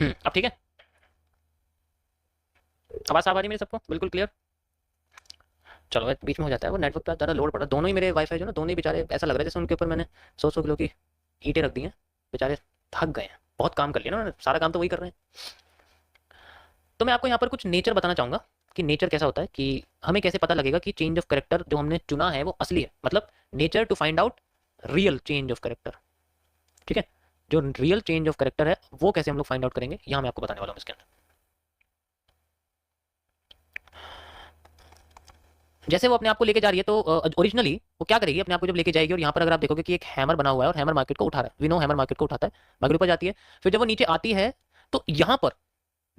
अब ठीक है, आवाज आ रही है मेरी सबको बिल्कुल क्लियर? चलो भाई, बीच में हो जाता है वो नेटवर्क पे ज़्यादा लोड पड़ा, दोनों ही मेरे वाईफाई जो ना, दोनों ही बेचारे ऐसा लग रहा है जैसे उनके ऊपर मैंने 100 किलो की ईंटें रख दी हैं। बेचारे थक गए हैं, बहुत काम कर लिया ना उन्होंने, सारा काम तो वही कर रहे हैं। तो मैं आपको यहाँ पर कुछ नेचर बताना चाहूँगा कि नेचर कैसा होता है, कि हमें कैसे पता लगेगा कि चेंज ऑफ कैरेक्टर जो हमने चुना है वो असली है, मतलब nature to find out real change of character. ठीक है, जो रियल चेंज ऑफ कैरेक्टर है वो कैसे हम लोग फाइंड आउट करेंगे, यहाँ मैं आपको बताने वाला हूँ इसके अंदर। जैसे वो अपने आप को लेके जा रही है, तो ओरिजिनली वो क्या करेगी, अपने आप को जब लेके जाएगी, और यहाँ पर अगर आप देखोगे कि एक हैमर बना हुआ है और हैमर मार्केट को उठा रहा है, वी नो हैमर मार्केट को उठाता है, मार्केट ऊपर जाती है, फिर जब वो नीचे आती है तो यहाँ पर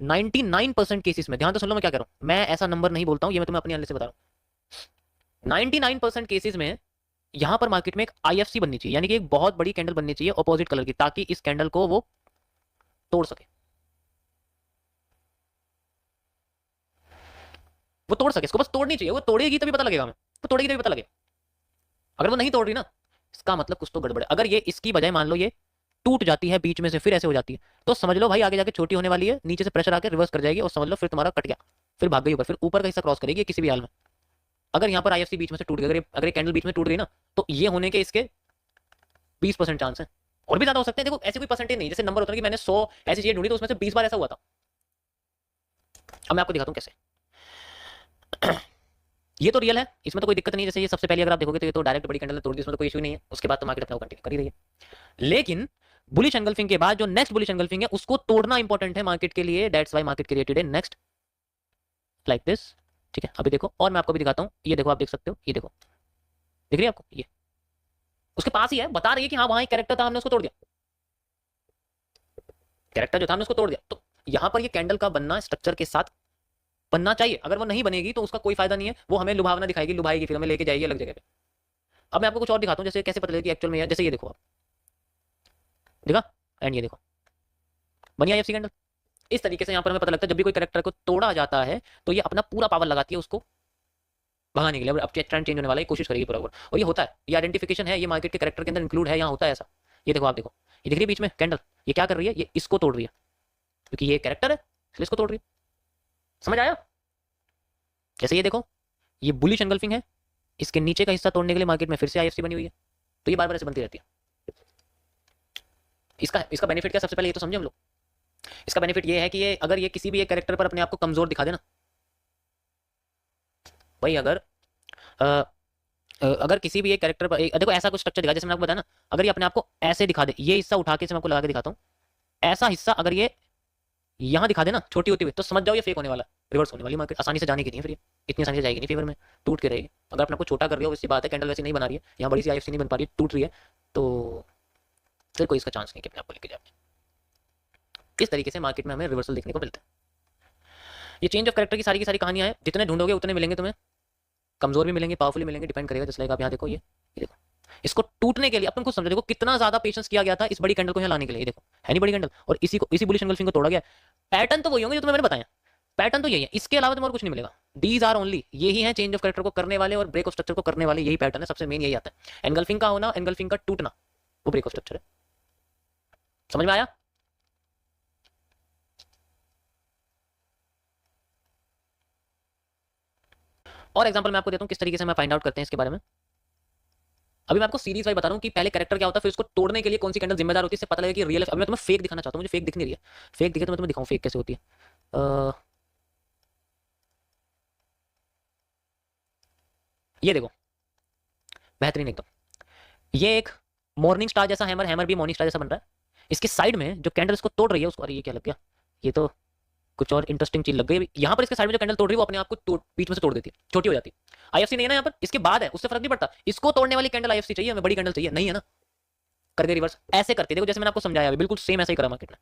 99% केसेस में, ध्यान तो सुन लो मैं क्या कर रहा हूँ, मैं ऐसा नंबर नहीं बोलता हूँ, ये मैं तुम्हें अपनी एनालिसिस से बता रहा हूँ। 99% केसेस में यहाँ पर मार्केट में एक आईएफसी बननी चाहिए, यानी कि एक बहुत बड़ी कैंडल बननी चाहिए ऑपोजिट कलर की, ताकि इस कैंडल को वो तोड़ सके, वो तोड़ सके, इसको बस तोड़नी चाहिए, वो तोड़ेगी तभी पता लगेगा हमें, वो तोड़ेगी तभी पता लगेगा। अगर वो नहीं तोड़ रही ना, इसका मतलब कुछ तो गड़बड़ है। अगर ये इसकी बजाय मान लो ये टूट जाती है बीच में से, फिर ऐसे हो जाती है, तो समझ लो भाई आगे जाके छोटी होने वाली है, नीचे से प्रेशर आके रिवर्स कर जाएगी, और समझ लो फिर तुम्हारा कट गया, फिर भाग गई ऊपर, फिर ऊपर का हिस्सा क्रॉस करेगी किसी भी हाल में। अगर यहाँ पर आईएफसी बीच में से टूट गई, अगर ये कैंडल बीच में टूट गई ना, तो ये होने के इसके 20% चांस है, और भी ज्यादा हो सकते हैं। देखो ऐसी कोई परसेंटेज नहीं, जैसे नंबर होता है कि मैंने 100 ऐसी चीजें ढूंढी तो उसमें से 20 बार ऐसा हुआ था। अब मैं आपको दिखाता हूँ कैसे। ये तो रियल है, इसमें तो कोई दिक्कत नहीं है। जैसे ये सबसे पहले अगर आप देखोगे तो ये तो डायरेक्ट बड़ी कैंडल तोड़ दी, उसमें तो कोई इशू नहीं है, उसके बाद तो मार्केट अपना कंटिन्यू कर ही रही है। लेकिन बुलिश एंगल्फिंग के बाद जो नेक्स्ट बुलिश एंगल्फिंग है, उसको तोड़ना इंपॉर्टेंट है मार्केट के लिए, दैट्स व्हाई मार्केट के लिए टुडे नेक्स्ट लाइक दिस। ठीक है, अभी देखो, और मैं आपको भी दिखाता हूँ, ये देखो, आप देख सकते हो, ये देखो, दिख रही है आपको, ये उसके पास ही है, बता रही है कि हाँ वहां एक कैरेक्टर था, हमने उसको तोड़ दिया, कैरेक्टर जो था हमने उसको तोड़ दिया। तो यहाँ पर ये कैंडल का बनना स्ट्रक्चर के साथ बनना चाहिए, अगर वो नहीं बनेगी तो उसका कोई फायदा नहीं है, वो हमें लुभावना दिखाएगी, लुभाएगी, फिर हमें लेके जाएगी अलग जगह पे। अब मैं आपको कुछ और दिखाता हूँ, जैसे कैसे पता लगेगा कि एक्चुअल में है। जैसे ये देखो आप, देखा, एंड ये देखो, बनी आईएफसी कैंडल। इस तरीके से यहाँ पर हमें पता लगता है जब भी कोई कैरेक्टर को तोड़ा जाता है तो ये अपना पूरा पावर लगाती है उसको भगाने के लिए, अब ट्रेंड चेंज होने वाला है, कोशिश करेगी पूरा, और ये होता है, ये आइडेंटिफिकेशन है, ये मार्केट के कैरेक्टर के अंदर इंक्लूड है, यहाँ होता है ऐसा। ये देखो, आप देखो, ये दिख रही है बीच में कैंडल, ये क्या कर रही है, ये इसको तोड़ रही है, क्योंकि ये कैरेक्टर है इसलिए इसको तोड़ रही है। समझ आया? जैसे ये देखो, ये बुलिश एंगल्फिंग है, इसके नीचे का हिस्सा तोड़ने के लिए मार्केट में फिर से आईएफसी बनी हुई है, तो ये बार बार ऐसे बनती रहती है। इसका इसका बेनिफिट क्या, सबसे पहले ये तो समझे हम लोग। इसका बेनिफिट ये है कि ये अगर ये किसी भी एक कैरेक्टर पर अपने आप को कमजोर दिखा देना, भाई अगर किसी भी एक कैरेक्टर पर देखो ऐसा कुछ स्ट्रक्चर दिखा, जैसे मैंने आपको बताया ना, अगर ये अपने आप को ऐसे दिखा दे, ये हिस्सा उठा के मैं आपको लगा के दिखाता हूँ, ऐसा हिस्सा अगर ये यहाँ दिखा देना छोटी होती हुई, तो समझ जाओ ये फेक होने वाला, रिवर्स होने वाली मार्केट, आसानी से जाने की नहीं है, फिर ये इतनी आसानी से जाएगी नहीं फेवर में, टूट के रहेगी। अगर अपने को छोटा कर रही हो, वैसी बात है, कैंडल वैसी नहीं बना रही है, यहाँ बड़ी सी आईएफसी नहीं बन पा रही है, टूट रही है, तो फिर कोई इसका चांस नहीं कि अपने आप को लेके जाए। इस तरीके से मार्केट में हमें रिवर्सल देखने को मिलता है। ये चेंज ऑफ कैरेक्टर की सारी कहानियां हैं, जितने ढूंढोगे उतने मिलेंगे तुम्हें, कमजोर भी मिलेंगे, पावरफुल मिलेंगे, डिपेंड करेगा। जैसे आप यहाँ देखो, ये देखो, इसको टूटने के लिए अपन खुद समझो, देखो कितना ज्यादा पेशेंस किया गया था इस बड़ी कैंडल को यहाँ लाने के लिए। देखो है नहीं बड़ी कैंडल, और इसी बुलिश एंगल्फिंग को तोड़ा गया। पैटर्न तो वही होंगे जो तुम्हें मैंने बताया, पैटर्न तो यही है, इसके अलावा तुम्हें और कुछ नहीं मिलेगा। दीज आर ओनली, यही है चेंज ऑफ कैरेक्टर को करने वाले और ब्रेक ऑफ स्ट्रक्चर को करने वाले, यही पैटर्न है, सबसे मेन यही आता है। एंगल्फिंग का होना, एंगल्फिंग का टूटना, वो ब्रेक ऑफ स्ट्रक्चर है। समझ में आया? और एग्जांपल मैं आपको देता हूँ किस तरीके से मैं फाइंड आउट करते हैं इसके बारे में। अभी मैं आपको सीरीज वाइज बता रहा हूँ कि पहले कैरेक्टर क्या होता है, फिर उसको तोड़ने के लिए कौन सी कैंडल जिम्मेदार होती है, इससे पता लगेगा कि रियल है। अभी मैं तुम्हें फेक दिखाना चाहता हूँ, मुझे फेक दिख नहीं रही है, फेक दिखे तो मैं तुम्हें दिखाऊँ फेक कैसे होती है। ये देखो, बेहतरीन एकदम, ये एक मॉर्निंग स्टार जैसा हैमर, हैमर भी मॉर्निंग स्टार जैसा बन रहा है। इसके साइड में जो कैंडल इसको तोड़ रही है उसको, अरे ये क्या लग गया, ये तो कुछ और इंटरेस्टिंग चीज लग गई। यहाँ पर इसके साइड में जो कैंडल तोड़ रही है वो अपने आप को बीच में से तोड़ देती है, छोटी हो जाती है। आईएफसी नहीं है ना यहाँ पर, इसके बाद है, उससे फर्क नहीं पड़ता, इसको तोड़ने वाली कैंडल आईएफसी चाहिए हमें, बड़ी कैंडल चाहिए नहीं है ना, करके रिवर्स ऐसे करती है। देखो जैसे मैंने आपको समझाया अभी, बिल्कुल सेम ऐसा ही करा मार्केट ने,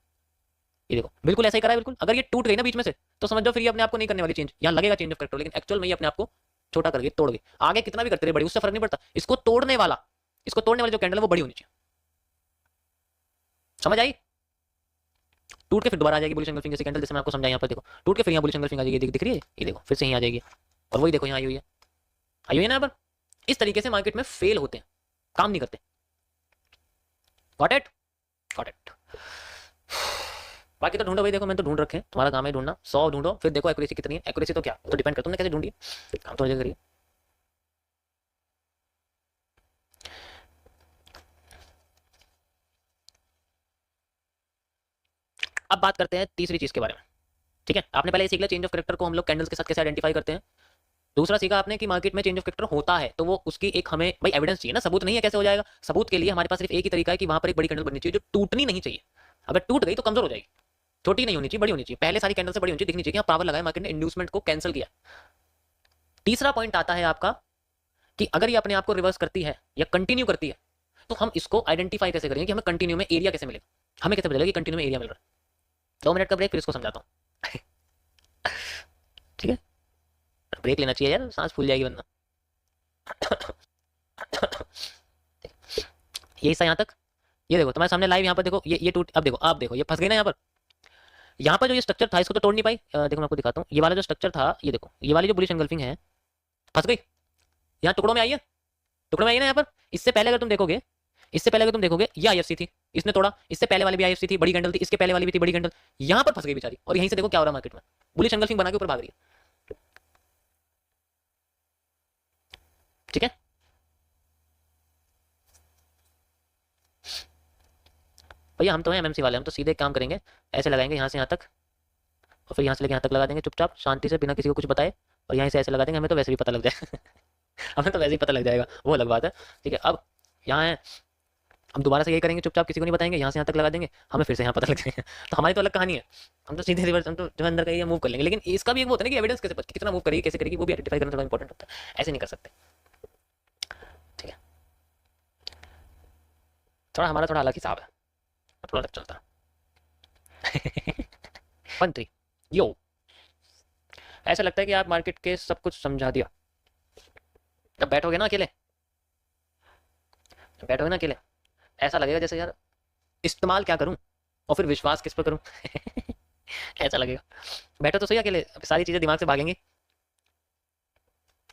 ये देखो बिल्कुल ऐसा ही करा है बिल्कुल। अगर ये टूट गई ना बीच में से, तो समझ जाओ फिर ये अपने आप को नहीं करने वाली चेंज, यहाँ लगेगा चेंज ऑफ कैरेक्टर, लेकिन एक्चुअल में ये अपने आप को छोटा करके तोड़ गई। आगे कितना भी करते रहे बड़ी, उससे फर्क नहीं पड़ता, इसको तोड़ने वाला, इसको तोड़ने वाली जो कैंडल है वो बड़ी होनी चाहिए। समझ आई? टूट के फिर दोबारा आ जाएगी बुलिश एंगल्फिंग जैसे कैंडल, जैसे मैं आपको समझाया यहाँ पर, देखो टूट के फिर यहाँ बुलिश एंगल्फिंग आ जाएगी, दिख रही है, ये देखो फिर से यहाँ आ जाएगी, और वही देखो यहाँ आई हुई है, आई हुई है ना यहाँ पर। इस तरीके से मार्केट में फेल होते हैं, काम नहीं करते। Got it? Got it? बाकी तो ढूंढो भाई, देखो मैंने तो ढूंढ रखे हैं, तुम्हारा काम है ढूंढना। 100 ढूंढो, फिर देखो एक्यूरेसी कितनी है। एक्यूरेसी तो क्या, तो डिपेंड करता है तुमने कैसे ढूंढी, काम तो करिए। अब बात करते हैं तीसरी चीज के बारे में। ठीक है, आपने पहले सीख लिया चेंज ऑफ कैरेक्टर को हम लोग कैंडल्स के साथ कैसे आइडेंटिफाई करते हैं। दूसरा सीखा आपने कि मार्केट में चेंज ऑफ कैरेक्टर होता है, तो वो उसकी एक हमें भाई एविडेंस चाहिए ना, सबूत नहीं है कैसे हो जाएगा। सबूत के लिए हमारे पास सिर्फ एक ही तरीका है कि वहां पर एक बड़ी कैंडल बननी चाहिए जो टूटनी नहीं चाहिए। अगर टूट गई तो कमजोर हो जाएगी, छोटी नहीं होनी चाहिए, बड़ी होनी चाहिए। पहले सारी कैंडल से बड़ी होनी चाहिए, दिखनी चाहिए कि पावर लगाया मार्केट ने, इंड्यूसमेंट को कैंसिल किया। तीसरा पॉइंट आता है आपका कि अगर ये अपने आप को रिवर्स करती है या कंटिन्यू करती है, तो हम इसको आइडेंटिफाई कैसे करेंगे कि हमें कंटिन्यू में एरिया कैसे मिलेगा, हमें कैसे पता चलेगा कि कंटिन्यू में एरिया मिल रहा है। 2 मिनट का ब्रेक, फिर इसको समझाता हूँ। ठीक है, ब्रेक लेना चाहिए यार, सांस फूल जाएगी वरना। ये हिस्सा यहाँ तक, ये देखो तुम्हारे सामने लाइव, यहाँ पर देखो ये टूट, अब देखो आप देखो ये फंस गई ना यहाँ पर। यहाँ पर जो ये स्ट्रक्चर था इसको तो तोड़ नहीं पाई। देखो मैं आपको दिखाता हूँ, ये वाला जो स्ट्रक्चर था, ये देखो ये वाली जो बुलिश एंगल्फिंग है फंस गई, यहाँ टुकड़ों में आई है, टुकड़ों में आई है ना यहाँ पर। इससे पहले अगर तुम देखोगे, इससे पहले अगर तुम देखोगे ये आईएफसी थी, इसने तोड़ा। इससे पहले वाली भी आईएफसी थी, बड़ी कैंडल थी, इसके पहले वाली भी थी बड़ी कैंडल, यहाँ पर फंस गई बेचारी। और यहीं से देखो क्या हो रहा है मार्केट में, बुलिश एंगल्फिंग बना के ऊपर भाग रही है। ठीक है, भैया हम तो हैं एमएमसी वाले, हम तो सीधे काम करेंगे, ऐसे लगाएंगे यहाँ से यहाँ तक, और फिर यहाँ से लेके यहाँ तक लगा देंगे चुपचाप शांति से, बिना किसी को कुछ बताए। और यहाँ से ऐसे लगा देंगे, हमें तो वैसे भी पता लग जाए। हमें तो वैसे ही पता लग जाएगा, वो अलग बात है। ठीक है, अब यहाँ है, हम दोबारा से यही करेंगे चुपचाप, किसी को नहीं बताएंगे, यहाँ से यहाँ तक लगा देंगे, हमें फिर से यहाँ पता लग जाएगा। तो हमारी तो अलग कहानी है, हम तो सीधे रिवर्स, हम तो जो अंदर का ये मूव कर लेंगे। लेकिन इसका भी एक वो होता है ना कि एविडेंस कैसे कितना मूव करेगी, कैसे करेगी, वो भी आइडेंटिफाई करना थोड़ा इंपॉर्टेंट होता है, ऐसे नहीं कर सकते। ठीक है, थोड़ा हमारा थोड़ा अलग हिसाब है, थोड़ा अलग चलता है। 1 3 यो, ऐसा लगता है कि आप मार्केट के सब कुछ समझा दिया। जब बैठोगे ना अकेले, जब बैठोगे ना अकेले, ऐसा लगेगा जैसे यार इस्तेमाल क्या करूं और फिर विश्वास किस पर करूं। ऐसा लगेगा। बैठो तो सही अकेले, सारी चीजें दिमाग से भागेंगी।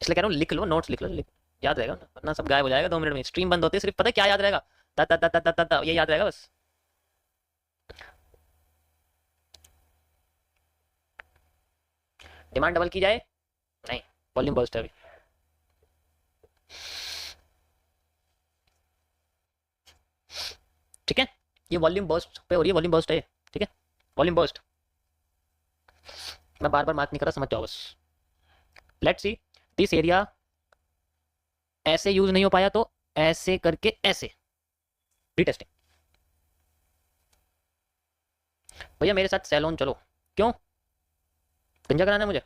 इसलिए कह रहा हूँ लिख लो, नोट्स लिख लो, याद रहेगा, वरना सब गायब हो जाएगा 2 मिनट में। स्ट्रीम बंद होती है, सिर्फ पता है क्या याद रहेगा, ता ता ता ता ता ता, ये याद रहेगा बस। डिमांड डबल की जाए, नहीं, वॉल्यूम बर्स्ट है अभी। ठीक है, ये वॉल्यूम बर्स्ट पे हो रही है, वॉल्यूम बर्स्ट है। ठीक है, वॉल्यूम बर्स्ट, मैं बार बार मार्क नहीं कर रहा, समझ जाओ बस। लेट्स सी दिस एरिया, ऐसे यूज नहीं हो पाया तो ऐसे करके ऐसे रीटेस्टिंग। भैया मेरे साथ सैलून चलो, क्यों, गंजा कराना है मुझे।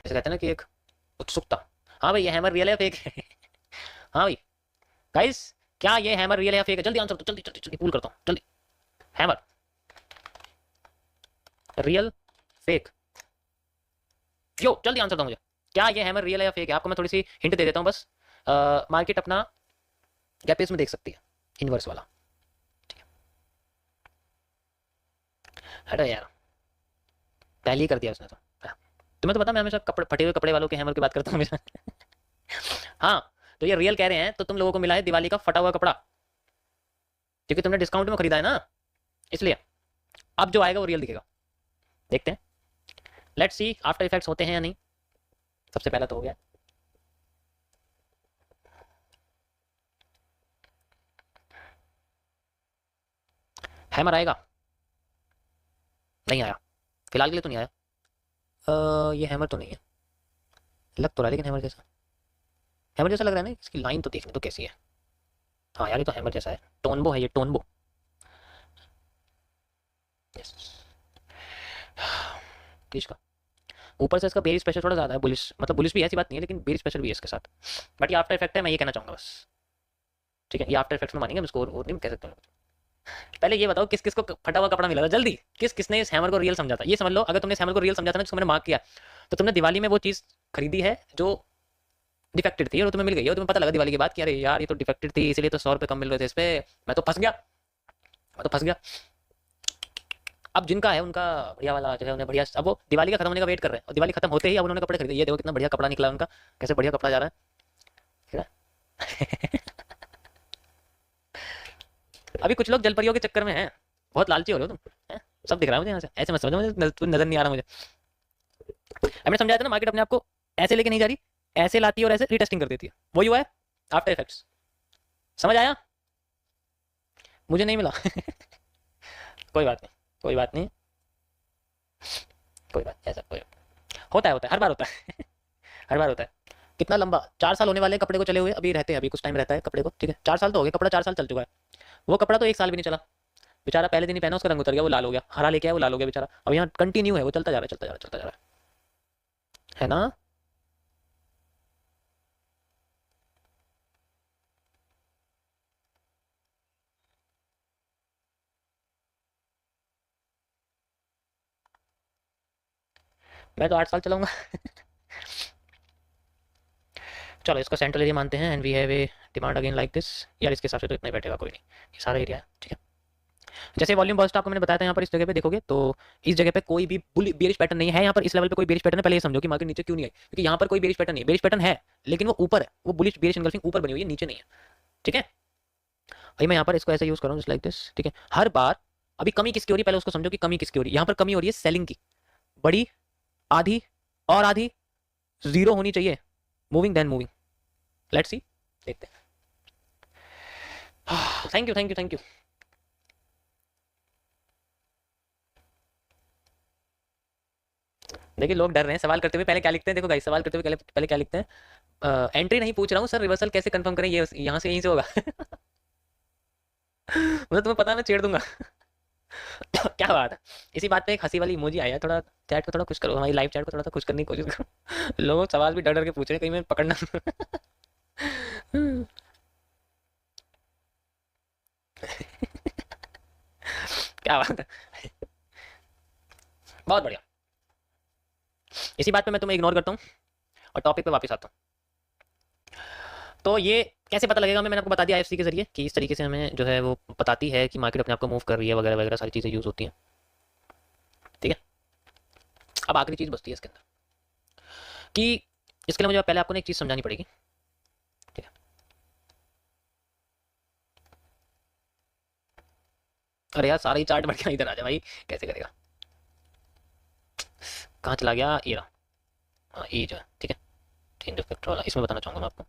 ऐसे कहते हैं ना कि एक उत्सुकता, हाँ भाई ये हैमर रियल है फेक है। हाँ भाई गाइस, क्या ये हैमर रियल है या फेक है, जल्दी आंसर दो, जल्दी जल्दी जल्दी, पूल करता हूँ जल्दी। हैमर रियल फेक, यो जल्दी आंसर दो मुझे, क्या ये हैमर रियल है या फेक है। आपको मैं थोड़ी सी हिंट दे देता हूँ बस। मार्केट अपना गैपेज में देख सकती है, इनवर्स वाला। ठीक है, हटो यार, पहले ही कर दिया उसने तो। तुम्हें तो पता मैं हमेशा कपड़े, फटे हुए कपड़े वालों के हैमर की बात करता हूँ हमेशा। हाँ, तो ये रियल कह रहे हैं तो तुम लोगों को मिला है दिवाली का फटा हुआ कपड़ा, क्योंकि तुमने डिस्काउंट में खरीदा है ना, इसलिए अब जो आएगा वो रियल दिखेगा। देखते हैं, लेट्स सी आफ्टर इफेक्ट्स होते हैं या नहीं। सबसे पहला तो हो गया, हैमर आएगा, नहीं आया, फिलहाल के लिए तो नहीं आया। ये हैमर तो नहीं है, लग तो रहा है लेकिन हैमर जैसा, हैमर जैसा लग रहा है ना, इसकी लाइन तो देखने तो कैसी है। हाँ यार ये तो हैमर जैसा है, टोनबो है ये, टोनबो। यस, इसका ऊपर से इसका बेरिश प्रेशर थोड़ा ज्यादा है, बुलिश मतलब बुलिश भी ऐसी बात नहीं है, लेकिन बेरिश प्रेशर भी है इसके साथ। बट ये आफ्टर इफेक्ट है, मैं ये कहना चाहूंगा बस। ठीक है, ये आफ्टर इफेक्ट्स में मानेंगे, हम इसको और नहीं कह सकते। पहले ये बताओ किस किस को फटा हुआ कपड़ा मिला था, जल्दी, किस किसने इस हैमर को रियल समझा था। ये समझ लो, अगर तुमने इस हैमर को रियल समझा था ना, जिसको मैंने मार्क किया, तो तुमने दिवाली में वो चीज खरीदी है जो डिफेक्टेड थी और तुम्हें मिल गई, और तुम्हें पता लगा दिवाली के बाद कि अरे यार ये तो डिफेक्टेड थी, इसलिए तो 100 रुपये कम मिल रहे थे इस पे, मैं तो फंस गया, मैं तो फंस गया। अब जिनका है उनका बढ़िया वाला जो है, उन्हें बढ़िया, अब वो दिवाली का खत्म होने का वेट कर रहे हैं, और दिवाली खत्म होते ही अब उन्होंने कपड़े खरीदे। ये देखो कितना बढ़िया कपड़ा निकला उनका, कैसे बढ़िया कपड़ा जा रहा है। अभी कुछ लोग जलपरियों के चक्कर में हैं, बहुत लालची हो रहे हो तुम, हैं? सब दिख रहा है मुझे यहाँ से, ऐसे मत समझो मुझे नजर नहीं आ रहा मुझे। हमने समझाया था ना, मार्केट अपने आप को ऐसे लेके नहीं जा रही, ऐसे लाती है और ऐसे रीटेस्टिंग कर देती है, वही हुआ है आफ्टर इफेक्ट्स। समझ आया? मुझे नहीं मिला कोई बात नहीं, कोई बात नहीं, कोई बात नहीं, ऐसा कोई होता है हर बार होता है हर बार होता है। कितना लंबा 4 साल होने वाले कपड़े को चले हुए, अभी रहते हैं, अभी कुछ टाइम रहता है कपड़े को, ठीक है 4 साल तो हो गए, कपड़ा 4 साल चल चुका है। वो कपड़ा तो 1 साल भी नहीं चला, बेचारा पहले दिन ही पहना उसका रंग उतर गया, वो लाल हो गया, हरा लेके आया वो लाल हो गया बेचारा, अब यहाँ कंटिन्यू है, वो चलता जा रहा है, चलता जा रहा है, चलता जा रहा है ना। मैं तो 8 साल चलाऊंगा चलो इसको सेंट्रल एरिया मानते हैं, and we have a demand again like this. यार इसके हिसाब से तो इतना ही बैठेगा, कोई नहीं, ये सारा एरिया है, ठीक है। जैसे वॉल्यूम बर्स्ट आपको मैंने बताया था, यहाँ पर इस जगह पे देखोगे तो इस जगह पे कोई भी बेरिश पैटर्न नहीं है, यहाँ पर इस लेवल पे कोई बेरिश पैटर्न है। पहले ये समझो कि मार्केट नीचे क्यों नहीं आई, क्योंकि यहाँ पर कोई बेरिश पैटर्न नहीं है, बेरिश पैटर्न है लेकिन वो ऊपर है, वो बुलिश बेरिश एंगल्फिंग ऊपर बनी हुई है, नीचे नहीं है, ठीक है भाई। मैं यहाँ पर इसको ऐसे यूज कर रहा हूँ लाइक दिस, ठीक है। हर बार अभी कमी किसकी हो रही है, पहले उसको समझो कि कमी किसकी हो रही है। यहाँ पर कमी हो रही है सेलिंग की, बड़ी आधी और आधी जीरो होनी चाहिए, moving then moving, let's see, देखते हैं। Thank you thank you thank you. देखिए लोग डर रहे हैं सवाल करते हुए, पहले क्या लिखते हैं देखो गाइस, सवाल करते हुए पहले क्या लिखते हैं, एंट्री नहीं पूछ रहा हूँ सर, रिवर्सल कैसे कंफर्म करें, ये यहाँ से यहीं से होगा मतलब तुम्हें पता है मैं छेड़ दूंगा क्या बात है। इसी बात पे एक हंसी वाली इमोजी आया है, थोड़ा चैट को थोड़ा खुश करो, हमारी लाइव चैट को थोड़ा सा खुश करने की कोशिश करो लोग सवाल भी डर डर के पूछ रहे हैं, कहीं मैं पकड़ना क्या बात है, बहुत बढ़िया। इसी बात पे मैं तुम्हें इग्नोर करता हूँ और टॉपिक पे वापस आता हूँ। तो ये कैसे पता लगेगा, मैंने आपको बता दिया आईएफसी के जरिए कि इस तरीके से हमें जो है वो बताती है कि मार्केट अपने आप को मूव कर रही है, वगैरह वगैरह सारी चीज़ें यूज़ होती हैं, ठीक है। अब आखिरी चीज़ बचती है इसके अंदर कि इसके लिए मुझे पहले आपको ना एक चीज़ समझानी पड़ेगी, ठीक है। अरे यार सारा ही चार्ट बढ़ गया, इधर आ जा भाई, कैसे करेगा, कहाँ चला गया, ये रहा, हाँ ये जो है, ठीक है। चेंज ऑफ फैक्टर वाला इसमें बताना चाहूँगा मैं आपको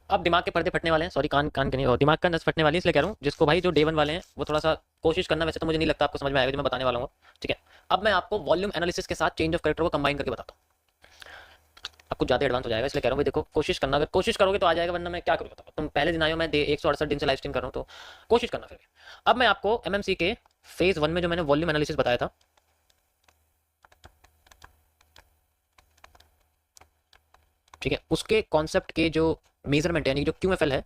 अब दिमाग के पर्दे फटने वाले हैं, सॉरी कान कान के नहीं, दिमाग का नस फटने वाली है, इसलिए कह रहा हूँ जिसको भाई जो डे वन वाले हैं वो थोड़ा सा कोशिश करना, वैसे तो मुझे नहीं लगता आपको समझ में आएगा जो मैं बताने वाला हूँ, ठीक है। अब मैं आपको वॉल्यूम एनालिसिस के साथ चेंज ऑफ कैरेक्टर को कंबाइन करके बताता हूँ, अब कुछ ज़्यादा एडवांस हो जाएगा, इसलिए कह रहा हूँ भाई देखो कोशिश करना, अगर कोशिश करोगे तो आ जाएगा, वरना मैं क्या करूँ बताओ। तुम पहले दिन आए हो, मैं 168 दिन से लाइव स्ट्रीम कर रहा हूँ, तो कोशिश करना फिर भी। अब मैं आपको एमएमसी के फेज 1 में जो मैंने वॉल्यूम एनालिसिस बताया था, ठीक है, उसके कॉन्सेप्ट के जो मेजरमेंट यानी जो QFL है,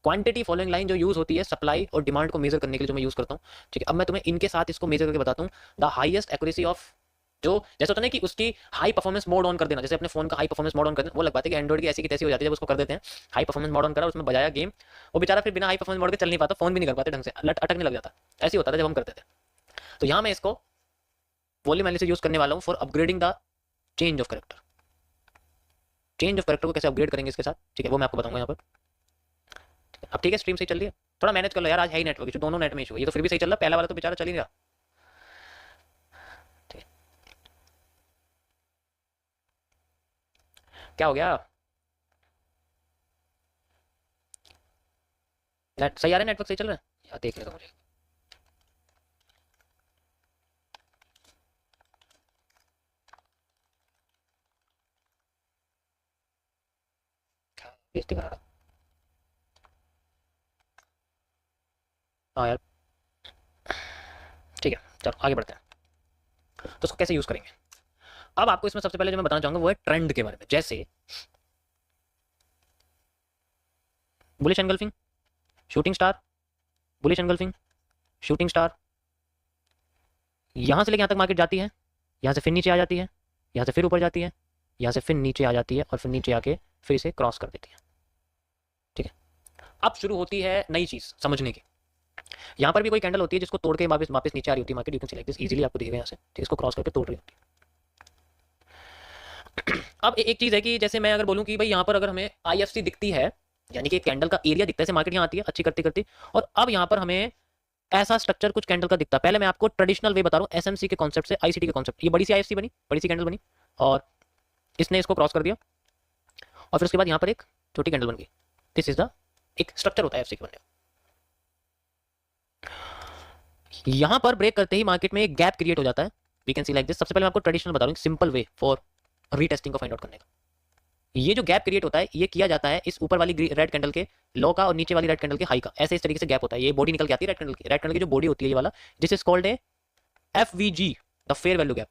क्वांटिटी फॉलोइंग लाइन, जो यूज होती है सप्लाई और डिमांड को मेजर करने के लिए, जो मैं यूज करता हूँ, ठीक है। अब मैं तुम्हें इनके साथ इसको मेजर करके बताता हूँ, द हाईएस्ट एक्यूरेसी ऑफ, जो जैसे होता है ना कि उसकी हाई परफॉर्मेंस मोड ऑन कर देना, जैसे अपने फोन का हाई परफॉर्मेंस मोड ऑन कर देना, वो लग पाते कि एंड्रॉइड की ऐसी की तैसी हो जाती है जब उसको कर देते हैं हाई परफॉर्मेंस मोड ऑन करा, उसमें बजाया गेम, वो बेचारा फिर बिना हाई परफॉर्मेंस मोड के चल नहीं पाता, फोन भी नहीं कर पाते ढंग से, अटकने लग जाता, ऐसे होता था जब हम करते थे। तो यहाँ मैं इसको वॉल्यूम एनालिसिस यूज करने वाला हूँ for upgrading the change of character. Change of character को कैसे अपग्रेड करेंगे इसके साथ, ठीक है, वो मैं आपको बताऊंगा यहाँ पर। अब ठीक है, स्ट्रीम सही चल रही है, थोड़ा मैनेज कर लो यार, आज है ही नेटवर्क इशू, दोनों नेट में इशू, ये तो फिर भी सही चल रहा है, पहला वाला तो बेचारा चल ही रहा, ठीक है। क्या हो गया, नेट सही आ रहा है, नेटवर्क सही चल रहा है यार, देख ले तो मुझे बेइज्जती करा रहा। हाँ यार ठीक है, चलो आगे बढ़ते हैं। तो उसको कैसे यूज करेंगे, अब आपको इसमें सबसे पहले जो मैं बताना चाहूंगा वो है ट्रेंड के बारे में, जैसे bullish engulfing, shooting star, bullish engulfing, shooting star, यहां से लेके यहां तक मार्केट जाती है, यहां से फिर नीचे आ जाती है, यहां से फिर ऊपर जाती है, यहां से फिर नीचे आ जाती है, और फिर नीचे आके फिर इसे क्रॉस कर देती है, ठीक है। अब शुरू होती है नई चीज समझने की, यहाँ पर भी कोई कैंडल होती है जिसको तोड़ के वापस वापस नीचे आ रही होती है market, you can select this easily, आपको दिखेगा यहाँ से, ठीक है, इसको क्रॉस करके तोड़ रही होती अब एक चीज है कि जैसे मैं अगर बोलूं कि भाई यहाँ पर अगर हमें IFC दिखती है, यानी कि कैंडल का एरिया दिखता है, जैसे मार्केट यहाँ आती है अच्छी करती करती, और अब यहाँ पर हमें ऐसा स्ट्रक्चर कुछ कैंडल का दिखता है। पहले मैं आपको ट्रेडिशनल वे बता रहा हूँ, SMC के कॉन्सेप्ट से, ICT के कॉन्सेप्ट। ये बड़ी सी IFC बनी, बड़ी सी कैंडल बनी, और इसने इसको क्रॉस कर दिया, और फिर उसके बाद यहाँ पर एक छोटी कैंडल बन गई। दिस इज द एक स्ट्रक्चर होता है IFC के बनने का। यहां पर ब्रेक करते ही मार्केट में एक गैप क्रिएट हो जाता है, we can see like this. सबसे पहले मैं आपको ट्रेडिशनल बता रहा हूं, सिंपल वे फॉर रीटेस्टिंग को फाइंड आउट करने का। ये जो गैप क्रिएट होता है, ये किया जाता है इस ऊपर वाली रेड कैंडल के लो का और नीचे वाली रेड कैंडल के हाई का, ऐसे इस तरीके से गैप होता है। ये बॉडी निकल के आती है रेड कैंडल की, रेड कैंडल की जो बॉडी होती है ये वाला, this is called a FVG, the fair value gap.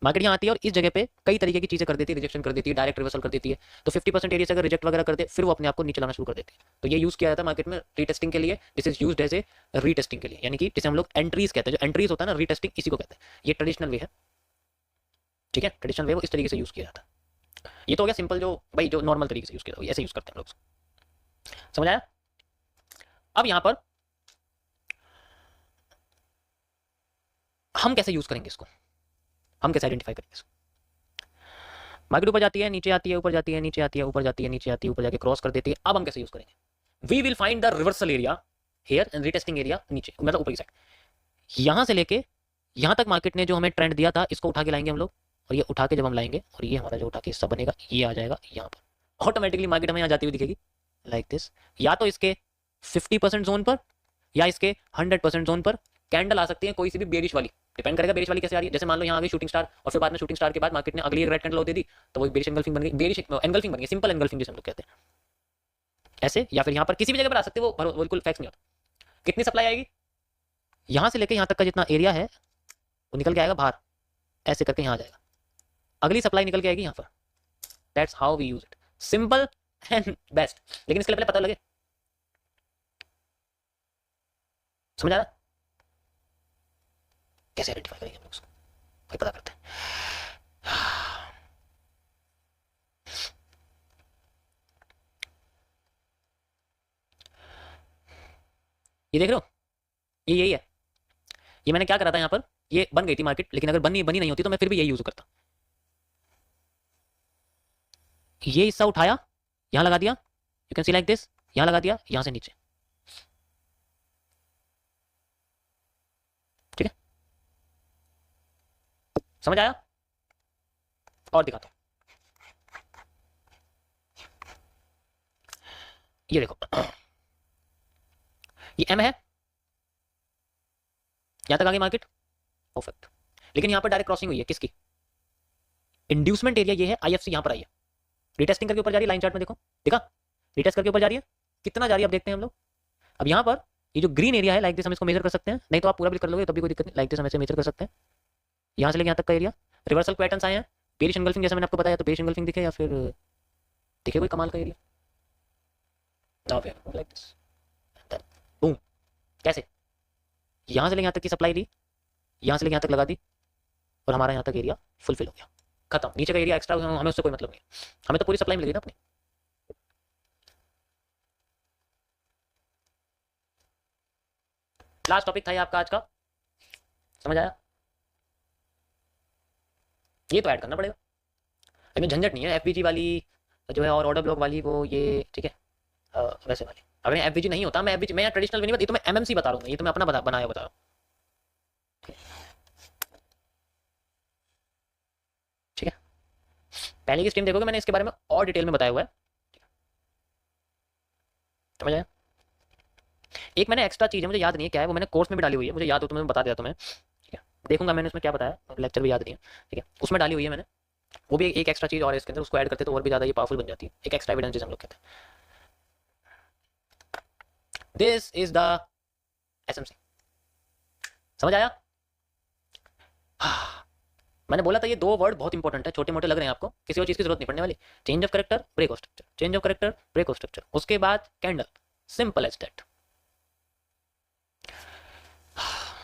Market यहाँ आती है और इस जगह पे कई तरीके की चीजें कर देती है, रिजेक्शन कर देती है, डायरेक्ट रिवर्सल कर देती है। तो 50% एरिया से अगर रिजेक्ट वगैरह कर दे, फिर वो अपने आप को नीचे लाना शुरू कर देती है। तो ये यूज किया जाता है मार्केट में रीटेस्टिंग के लिए। This is used as a retesting के लिए, यानी कि जिसे हम लोग एंट्रीज कहते हैं। जो एंट्रीज होता है ना, रीटेस्टिंग इसी को कहते हैं। ये ट्रेडिशनल वे है, ठीक है, ट्रेडिशनल वे वो इस तरीके से यूज किया जाता है। ये तो हो गया सिंपल, जो भाई जो नॉर्मल तरीके से यूज किया जाता है, ऐसे यूज करते हैं लोग, समझ आया। अब यहां पर हम कैसे यूज करेंगे इसको, हम कैसे आइडेंटिफाई करेंगे इसको। मार्केट ऊपर जाती है, नीचे आती है, ऊपर जाती है, नीचे आती है, ऊपर जाती है, नीचे आती है, ऊपर जाके क्रॉस कर देती है। अब हम कैसे यूज करेंगे, we will find the reversal area here and retesting area नीचे, मतलब ऊपर की साइड। यहां से लेके यहां तक मार्केट ने जो हमें ट्रेंड दिया था, इसको उठा के लाएंगे हम लोग, और ये उठा के जब हम लाएंगे, और ये हमारा जो उठा के हिस्सा बनेगा, ये आ जाएगा यहाँ पर। ऑटोमेटिकली मार्केट हमें यहाँ जाती हुई दिखेगी लाइक दिस। या तो इसके 50% जोन पर या इसके 100% जोन पर कैंडल आ सकती है, कोई सी भी बेरिश वाली, डिपेंड करेगा बेरिश वाली कैसे आ रही है। जैसे मान लो यहाँ आ गई शूटिंग स्टार, और फिर बाद में शूटिंग स्टार के बाद मार्केट ने अगली एक रेड कैंडल दे दी, तो वो बेरिश एंगल्फिंग बन गई, बेरिश एंगल्फिंग बन गई, सिंपल एंगल्फिंग जिसे हम लोग कहते हैं ऐसे। या फिर यहाँ पर किसी भी जगह पर आ सकते हैं, वो बिल्कुल फैक्स नहीं होता। कितनी सप्लाई आएगी, यहाँ से लेकर यहाँ तक का जितना एरिया है वो निकल के आएगा बाहर, ऐसे करके यहाँ आ जाएगा, अगली सप्लाई निकल के आएगी यहाँ पर। That's how we use it, simple and best. लेकिन इसके लिए पहले पता लगे, समझ आ रहा कैसे आइडेंटिफाई करेंगे हम लोग उसको, भाई पता करते हैं। ये देख रहे हो, ये यही है। ये मैंने क्या करा था यहाँ पर, ये बन गई थी मार्केट, लेकिन अगर बनी नहीं होती तो मैं फिर भी यही यूज करता। ये हिस्सा उठाया, यहां लगा दिया, you can see like this, यहां लगा दिया, यहां से नीचे, ठीक है, समझ आया। और दिखाता हूं, ये देखो ये M है, यहां तक आ गई मार्केट, परफेक्ट। लेकिन यहां पर डायरेक्ट क्रॉसिंग हुई है किसकी, इंड्यूसमेंट एरिया ये है, IFC यहां पर आई है, रिटेस्टिंग करके ऊपर जा रही है, लाइन चार्ट में देखो, देखा, रिटेस्ट करके ऊपर जा रही है, कितना जा रही है अब देखते हैं हम लोग। अब यहां पर ये जो ग्रीन एरिया है, लाइक दिस हम इसको मेजर कर सकते हैं, नहीं तो आप पूरा भी कर लोगे तभी कोई दिक्कत नहीं, लाइक दिस हम ऐसे मेजर कर सकते हैं। यहां से लेके यहां तक का एरिया, रिवर्सल पैटर्न्स आए हैं, बेरिश एंगल्फिंग जैसे मैंने आपको बताया, तो बेरिश एंगल्फिंग दिखे या फिर दिखे कोई कमाल का एरिया, लाइक दिस, बूम, कैसे, यहां से लेके यहां तक की सप्लाई दी, यहां से लेके यहां तक लगा दी, और हमारा यहां तक एरिया फुलफिल हो गया, खत्म। नीचे का एरिया एक्स्ट्रा, हमें उससे कोई मतलब नहीं, हमें तो पूरी सप्लाई मिलेगी ना अपनी। लास्ट टॉपिक था ये आपका आज का, समझ आया। ये तो ऐड करना पड़ेगा, इसमें झंझट नहीं है। FVG वाली जो है और ऑर्डर ब्लॉक वाली वो ये ठीक है, वैसे वाली अगर FVG नहीं होता, मैं FVG, मैं ट्रेडिशनल नहीं बता, ये तो मैं MMC बता रहा हूँ, ये तो मैं अपना बनाया बता रहा हूँ, ठीक है। पहले की स्ट्रीम देखोगे मैंने इसके बारे में और डिटेल में बताया हुआ है, समझ आया। एक मैंने एक्स्ट्रा चीज है, मुझे याद नहीं है क्या है, वो मैंने कोर्स में भी डाली हुई है, मुझे याद हो तो मैं बता देता तुम्हें, ठीक है। देखूंगा मैंने उसमें क्या बताया, लेक्चर भी याद नहीं है, ठीक है, उसमें डाली हुई है मैंने, वो भी एक एक्स्ट्रा चीज और है इसके अंदर, उसको ऐड करते तो और भी ज्यादा ये पावरफुल बन जाती है, एक एक्स्ट्रा एविडेंस जिसे हम लोग कहते हैं। दिस इज द SMC, समझ आया। मैंने बोला था ये दो वर्ड बहुत इंपॉर्टेंट है, छोटे मोटे लग रहे हैं आपको, किसी और चीज की जरूरत नहीं पड़ने वाली। Change of character, break of structure, change of character, break of structure, उसके बाद कैंडल, सिंपल एज दैट।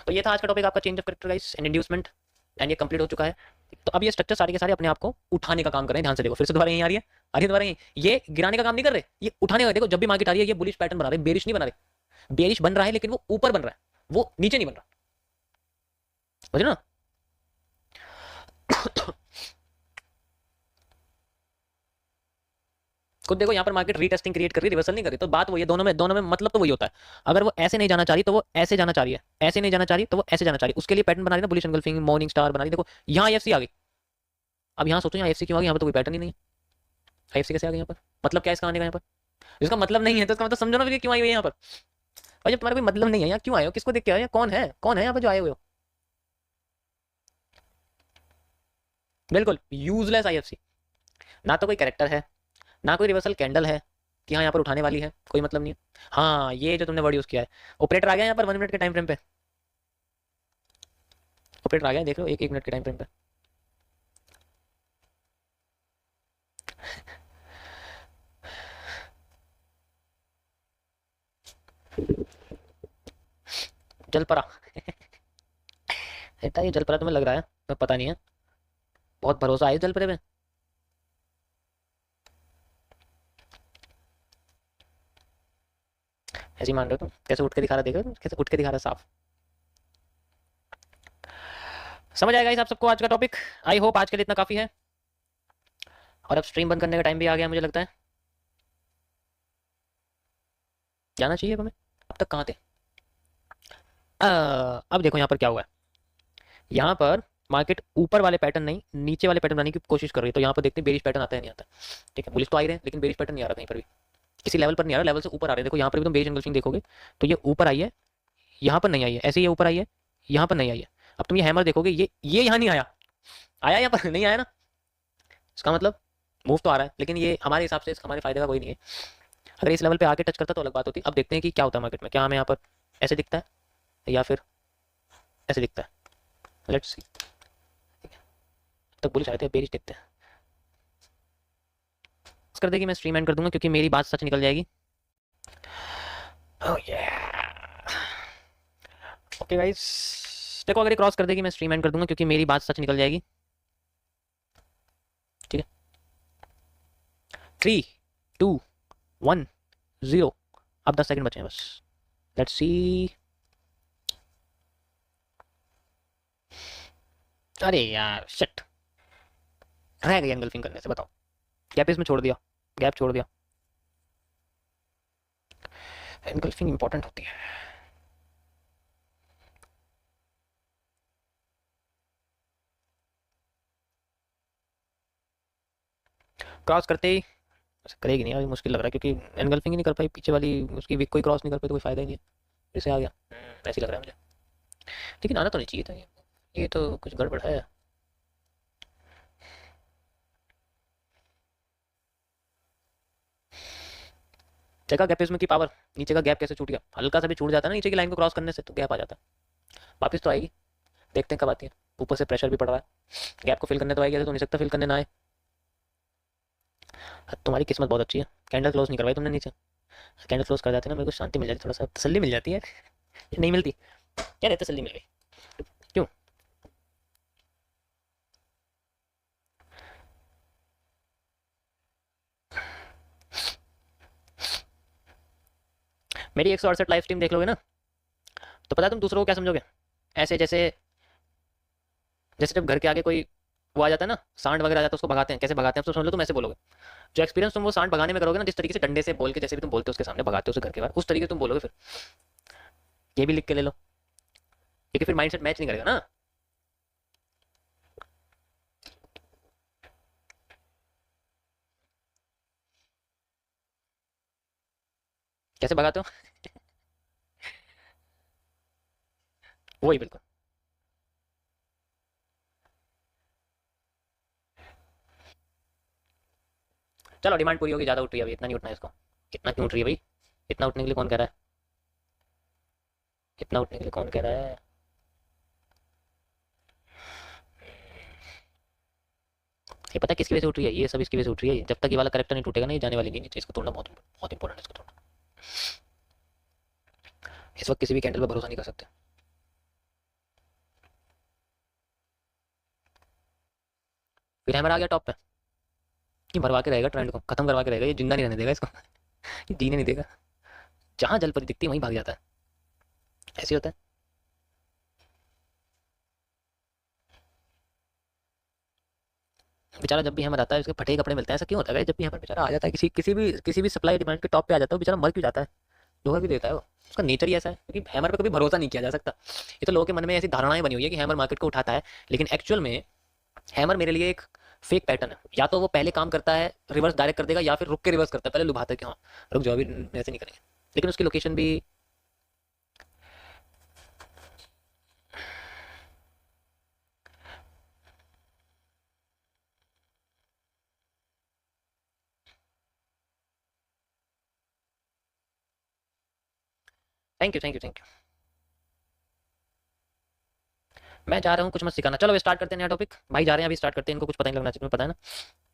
तो ये था आज का टॉपिक आपका, change of character guys and inducement, and ये कंप्लीट हो चुका है। तो अब ये स्ट्रक्चर सारे के सारे अपने आप को उठाने का काम कर रहे हैं, ध्यान से देखो, फिर से दोबारा यहीं आ रही है दोबारा यहीं, ये गिराने का काम नहीं कर रहे, ये उठाने का। देखो जब भी मार्केट आ रही है ये बुलिश पैटर्न बना रहे, बेरिश नहीं बना रहे, बेरिश बन रहा है लेकिन वो ऊपर बन रहा है, वो नीचे नहीं बन रहा, समझ ना। खुद देखो यहाँ पर मार्केट रीटेस्टिंग क्रिएट कर रही है, रिवर्सल नहीं कर रही। तो बात वही है, दोनों में मतलब तो वही होता है। अगर वो ऐसे नहीं जाना चाह रही तो वो ऐसे जाना चाह रही है, ऐसे नहीं जाना चाह रही तो वो ऐसे जाना चाह रही है। उसके लिए पैटर्न बना रही है ना, बुलिश एंगल्फिंग, मॉर्निंग स्टार बना रही है। देखो यहाँ आईएफसी आ गई। अब यहाँ सोचो यहाँ आईएफसी क्यों आ गई, यहाँ पर तो कोई पैटर्न ही नहीं है। आईएफसी कैसे आ गई यहाँ पर, मतलब क्या है इसका आने का यहाँ पर? जिसका मतलब नहीं है तो इसका मतलब समझो ना फिर क्यों आई हुई है यहाँ पर। भाई जब तुम्हारा कोई मतलब नहीं है यहाँ क्यों आए हो, किसको देख के आए हो, कौन है यहाँ पर जो आए हुए हो? बिल्कुल यूजलेस आईएफसी। ना तो कोई कैरेक्टर है, ना कोई रिवर्सल कैंडल है कि हाँ यहाँ पर उठाने वाली है, कोई मतलब नहीं है। हाँ ये जो तुमने वर्ड यूज किया है, ऑपरेटर आ गया यहाँ पर 1 मिनट के टाइम फ्रेम पे। ऑपरेटर आ गया, देख लो, एक मिनट के टाइम फ्रेम पे। जलपरा बेटा ये जलपरा तुम्हें लग रहा है, मैं पता नहीं है, बहुत भरोसा है इस जलपरे में। ऐसे ही मान रहे हो तुम, कैसे उठ के दिखा रहा, देख रहे हो कैसे उठ के दिखा रहा साफ। समझ आएगा इस आप सबको आज का टॉपिक। आई होप आज के लिए इतना काफी है। और अब स्ट्रीम बंद करने का टाइम भी आ गया मुझे लगता है, जाना चाहिए अब हमें। अब तक कहाँ थे? अब देखो यहाँ पर क्या हुआ है। यहाँ पर मार्केट ऊपर वाले पैटर्न नहीं नीचे वाले पैटर्न बनाने की कोशिश कर रही है। तो यहाँ पर देखते हैं बेरिश पैटर्न आता है नहीं आता। ठीक है, बुलिश तो आ ही रहे हैं लेकिन बेरिश पैटर्न नहीं आ रहा कहीं पर भी, किसी लेवल पर नहीं आ रहा, लेवल से ऊपर आ रहे हैं। देखो यहाँ पर भी तुम बेरिश एंगल्फिंग देखोगे तो ये ऊपर आई है, यहाँ पर नहीं आई है, ऐसे ये ऊपर आई है, यहाँ पर नहीं आई है। अब तुम ये हैमर देखोगे, ये यहाँ नहीं आया, आया यहाँ पर नहीं आया ना, इसका मतलब मूव तो आ रहा है लेकिन ये हमारे हिसाब से हमारे फायदे का कोई नहीं है। अगर इस लेवल पे आके टच करता तो अलग बात होती। अब देखते हैं कि क्या होता है मार्केट में, क्या हमें यहाँ पर ऐसे दिखता है या फिर ऐसे दिखता है। Let's see. तक बुलिश आए थे, बेरिश देखते हैं। कर देगी, मैं स्ट्रीम एंड कर दूंगा क्योंकि मेरी बात सच निकल जाएगी। ओह या ओके गाइस, देखो अगर ये क्रॉस कर देगी मैं स्ट्रीम एंड कर दूंगा क्योंकि मेरी बात सच निकल जाएगी। ठीक है, 3 2 1 0। अब 10 सेकंड बचे हैं बस। Let's see. अरे यार शिट, रह गई एंगल्फिंग करने से, बताओ। गैप इसमें छोड़ दिया, गैप छोड़ दिया। एंगल्फिंग इंपॉर्टेंट होती है। क्रॉस करते ही करेगी नहीं, अभी मुश्किल लग रहा है क्योंकि एनगल्फिंग ही नहीं कर पाई पीछे वाली, उसकी विक कोई क्रॉस नहीं कर पाई तो कोई फायदा ही नहीं है। इसे आ गया ऐसे लग रहा है मुझे, लेकिन आना तो नहीं चाहिए था ये तो कुछ गड़बड़ है। देखा गैप इसमें की पावर, नीचे का गैप कैसे छूट गया, हल्का सा भी छूट जाता है ना नीचे की लाइन को क्रॉस करने से तो गैप आ जाता है। वापस तो आएगी, देखते हैं कब आती है। ऊपर से प्रेशर भी पड़ रहा है, गैप को फिल करने तो आएगी, ऐसे तो नहीं सकता फिल करने ना आए। तुम्हारी किस्मत बहुत अच्छी है, कैंडल क्लोज नहीं करवाई तुमने नीचे। कैंडल क्लोज कर जाती है ना, मेरे को शांति मिल जाती, थोड़ा सा तसल्ली मिल जाती है। नहीं मिलती क्या, रहता तसल्ली मिल गई क्यों? मेरी 168 लाइव स्ट्रीम देख लोगे ना तो पता है तुम दूसरों को क्या समझोगे। ऐसे जैसे जैसे जब घर के आगे कोई वो आ जाता है ना, सांड वगैरह आ जाता है, उसको भगाते हैं, कैसे भगाते हैं तो समझ लो तुम ऐसे बोलोगे। जो एक्सपीरियंस तुम वो सांड भगाने में करोगे ना, जिस तरीके से डंडे से बोल के जैसे भी तुम बोलते हो उसके सामने भगाते हो उसे घर के बाहर, उस तरीके से तुम बोलोगे। फिर ये भी लिख के ले लो क्योंकि फिर माइंडसेट मैच नहीं करेगा ना। कैसे भगाते हो वही बिल्कुल। चलो डिमांड पूरी होगी, ज्यादा उठ रही है अभी, इतना नहीं उठना है इसको। कितना क्यों उठ रही है भाई, इतना उठने के लिए कौन कह रहा है, इतना उठने के लिए कौन कह रहा है। ये पता है किसकी वजह से उठ रही है, ये सब इसकी वजह से उठ रही है। जब तक ये वाला करेक्टर नहीं टूटेगा ना ये जाने वाली नहीं नीचे, इसको तोड़ना बहुत बहुत इंपॉर्टेंट है, इसको तोड़ना। इस वक्त किसी भी कैंडल पर भरोसा नहीं कर सकते। फिर हैमर आ गया टॉप पे, ये भरवा के रहेगा, ट्रेंड को खत्म करवा के रहेगा, ये जिंदा नहीं रहने देगा इसको ये जीने नहीं देगा। जहां जल परी दिखती है वहीं भाग जाता है, ऐसे होता है। बेचारा जब भी हैमर आता है उसके फटे कपड़े मिलते हैं। ऐसा क्यों होता है जब भी हैमर बेचारा आ जाता है किसी भी सप्लाई डिमांड के टॉप पे आ जाता है, बेचारा मर क्यों जाता है? धोखा क्यों देता है वो? उसका नेचर ही ऐसा है, क्योंकि हैमर पे कभी भरोसा नहीं किया जा सकता। ये तो लोगों के मन में ऐसी धारणाएं बनी हुई है कि हैमर मार्केट को उठाता है, लेकिन एक्चुअल में हैमर मेरे लिए एक फेक पैटर्न है। या तो वो पहले काम करता है रिवर्स डायरेक्ट कर देगा, या फिर रुक के रिवर्स करता है, पहले लुभाता है कि हाँ रुक जाओ अभी ऐसे नहीं करेंगे, लेकिन उसकी लोकेशन भी thank you thank you thank you. मैं जा रहा हूँ, कुछ मत सिखाना। चलो स्टार्ट करते हैं नया टॉपिक। भाई जा रहे हैं, अभी स्टार्ट करते हैं, इनको कुछ पता नहीं लगना चाहिए, तुम्हें पता है ना।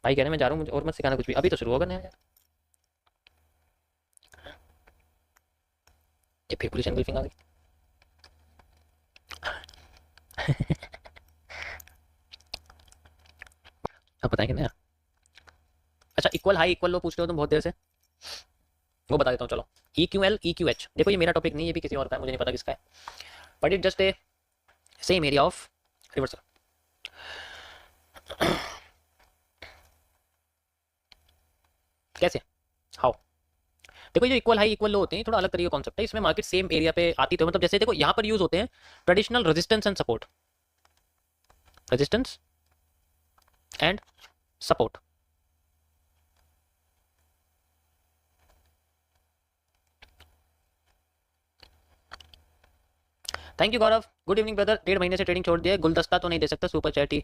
भाई कह रहे हैं मैं जा रहा हूँ, मुझे और मत सिखाना कुछ भी, अभी तो शुरू होगा नया यार। ये फिर पुलिस एनगल्फिंग आ गई। अब बताएंगे ना यार। अच्छा इक्वल हाई इक्वल लो पूछ रहे हो तुम बहुत देर से, वो बता देता हूँ चलो। E Q L E Q H, देखो ये मेरा टॉपिक नहीं, ये भी किसी और का है, मुझे नहीं पता किसका है, but it just a same area of reversal. कैसे? हाउ? देखो ये जो इक्वल हाई इक्वल लो होते हैं थोड़ा अलग तरीके का कॉन्सेप्ट है। इसमें मार्केट सेम एरिया पे आती तो मतलब जैसे देखो यहाँ पर यूज होते हैं traditional resistance and support, resistance and support. Thank you Gaurav, good evening brother. 1.5 महीने से ट्रेडिंग छोड़ दिया, गुलदस्ता तो नहीं दे सकता, सुपर चैट ही।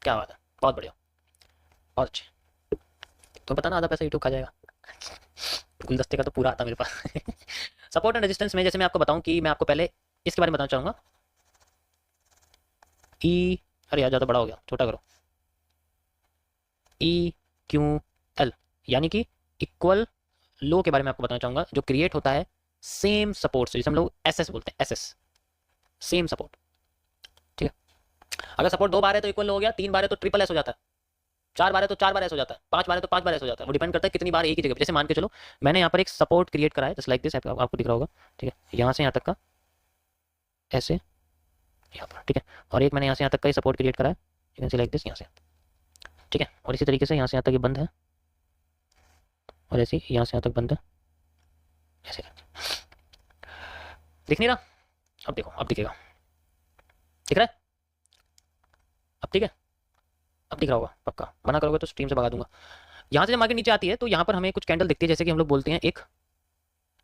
क्या बात है, बहुत बढ़िया, बहुत अच्छे। तो पता ना आधा पैसा यूट्यूब खा जाएगा। गुलदस्ते का तो पूरा आता मेरे पास। सपोर्ट एंड रेजिस्टेंस में जैसे मैं आपको बताऊं कि मैं आपको पहले इसके बारे में बताना चाहूंगा। ई, अरे यार ज़्यादा बड़ा हो गया, छोटा करो। ई क्यू एल यानी कि इक्वल लो के बारे में आपको बताना चाहूंगा, जो क्रिएट होता है सेम सपोर्ट से, जिसे हम लोग एस एस बोलते हैं, एस एस, सेम सपोर्ट। ठीक है, अगर सपोर्ट 2 बार है तो इक्वल हो गया, 3 बार है तो ट्रिपल एस हो जाता है, 4 बार है तो 4 बार एस हो जाता है, 5 बार है तो 5 बार एस हो जाता है। वो डिपेंड करता है कितनी बार एक ही जगह पे। जैसे मान के चलो मैंने यहाँ पर एक सपोर्ट क्रिएट करा है जस्ट लाइक दिस, आपको दिख रहा होगा। ठीक है, यहाँ से यहाँ तक का ऐसे यहाँ पर, ठीक है, और एक मैंने यहाँ से यहाँ तक का ही सपोर्ट क्रिएट करा है, you can see like this यहाँ से। ठीक है, और इसी तरीके से यहाँ से यहाँ तक ये बंद है, और ऐसे ही यहाँ से यहाँ तक बंद है, ऐसे दिख नहीं रहा? अब देखो, अब दिखेगा, दिख रहा है अब? ठीक है, अब दिख रहा होगा पक्का, मना करोगे तो स्ट्रीम से भगा दूंगा। यहाँ से जब मार्केट नीचे आती है तो यहाँ पर हमें कुछ कैंडल दिखती है, जैसे कि हम लोग बोलते हैं एक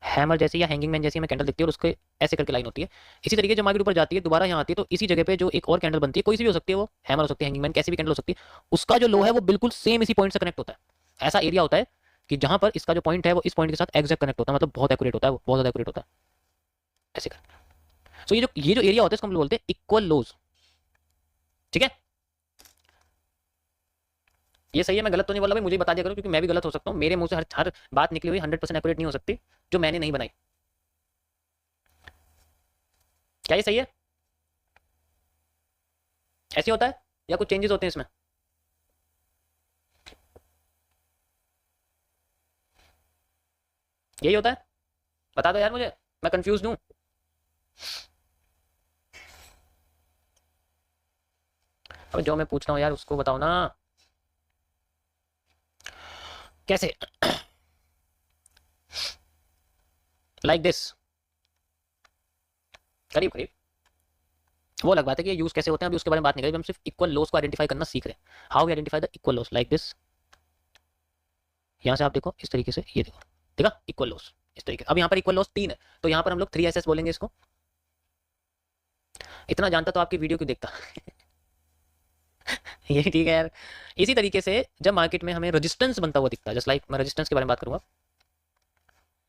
हैमर जैसी या हैंगिंग मैन जैसी हमें कैंडल दिखती है, और उसके ऐसे करके लाइन होती है। इसी तरीके जब मार्केट ऊपर जाती है दोबारा यहाँ आती है तो इसी जगह पे जो एक और कैंडल बनती है, कोई सी भी हो सकती है, वो हैमर हो सकती है, हैंगिंग मैन, कैसी भी कैंडल हो सकती है, उसका जो लो है वो बिल्कुल सेम इसी पॉइंट से कनेक्ट होता है। ऐसा एरिया होता है कि जहां पर इसका जो पॉइंट है वो इस पॉइंट के साथ एग्जैक्ट कनेक्ट होता है, मतलब बहुत एक्यूरेट होता है, वो बहुत ज्यादा एक्यूरेट होता है ऐसे कर। सो ये जो एरिया होता है इसको हम लोग बोलते हैं इक्वल लोज। ठीक है, ये सही है, मैं गलत तो नहीं बोला भाई, मुझे बता दिया करो, क्योंकि मैं भी गलत हो सकता हूँ, मेरे मुंह से हर बात निकली हुई 100% एक्यूरेट नहीं हो सकती जो मैंने नहीं बनाई। क्या ये सही है? ऐसे होता है या कुछ चेंजेस होते हैं इसमें? यही होता है? बता दो यार मुझे, मैं कंफ्यूज हूं। अब जो मैं पूछ रहा हूँ यार उसको बताओ ना, कैसे? लाइक दिस, करीब करीब वो अलग बात है कि ये यूज कैसे होते हैं, अभी उसके बारे में बात नहीं करें, हम सिर्फ इक्वल लोस को आइडेंटिफाई करना सीख रहे हैं। How we identify the equal lows, like this. यहाँ से आप देखो इस तरीके से, ये देखो, देखा इक्वल लोस इस तरीके। अब यहाँ पर इक्वल लोस 3 है, तो यहाँ पर हम लोग 3SS बोलेंगे इसको। इतना जानता तो आपकी वीडियो क्यों देखता? ये ठीक है यार। इसी तरीके से जब मार्केट में हमें रेजिस्टेंस बनता हुआ दिखता है, जस्ट लाइक मैं रेजिस्टेंस के बारे में बात करूंगा,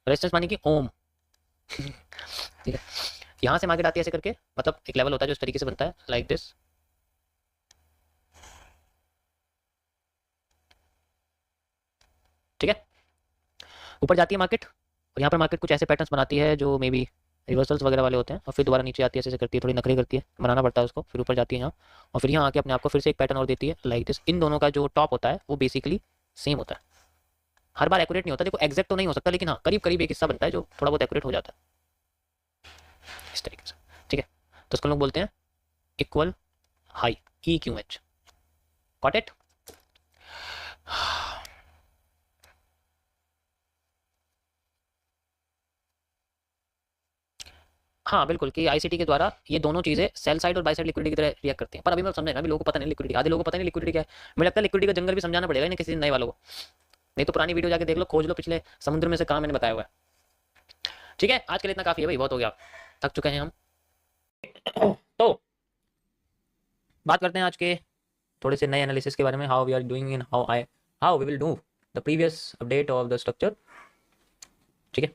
रेजिस्टेंस माने कि ओम। ठीक है, यहाँ से मार्केट आती है ऐसे करके, मतलब एक लेवल होता है जो इस तरीके से बनता है, लाइक दिस। ठीक है, ऊपर जाती है मार्केट, और यहाँ पर मार्केट कुछ ऐसे पैटर्न्स बनाती है जो मे बी रिवर्सल्स वगैरह वाले होते हैं, और फिर दोबारा नीचे आती है, ऐसे करती है, थोड़ी नखरे करती है, बनाना पड़ता है उसको, फिर ऊपर जाती है यहाँ, और फिर यहाँ आके अपने आप को फिर से एक पैटर्न और देती है, लाइक दिस। इन दोनों का जो टॉप होता है वो बेसिकली सेम होता है, हर बार एक्यूरेट नहीं होता, देखो एग्जैक्ट तो नहीं हो सकता, लेकिन हाँ करीब करीब एक हिस्सा बनता है जो थोड़ा बहुत एक्यूरेट हो जाता है इस तरीके से। ठीक है, तो उसको लोग बोलते हैं equal high, E Q H. Got it? हाँ बिल्कुल, कि आईसीटी के द्वारा ये दोनों चीजें सेल साइड और बाई साइड लिक्विडिटी की तरह रिएक्ट करती हैं। पर अभी मैं समझा ना, अभी लोगों को पता नहीं लिक्विडिटी, आधे लोगों को पता नहीं लिक्विडिटी क्या है। मुझे लगता है लिक्विडिटी का जंगल भी समझाना पड़ेगा इन्हें किसी नए वालों को, नहीं तो पुरानी वीडियो जाके देख लो, खोज लो पिछले समुद्र में से कहाँ मैंने बताया हुआ है। ठीक है, आज के लिए इतना काफी है भाई, बहुत हो गया, थक चुके हैं हम। तो बात करते हैं आज के थोड़े से नए एनालिसिस के बारे में, how we are doing in how we will do the previous update of the structure. ठीक है,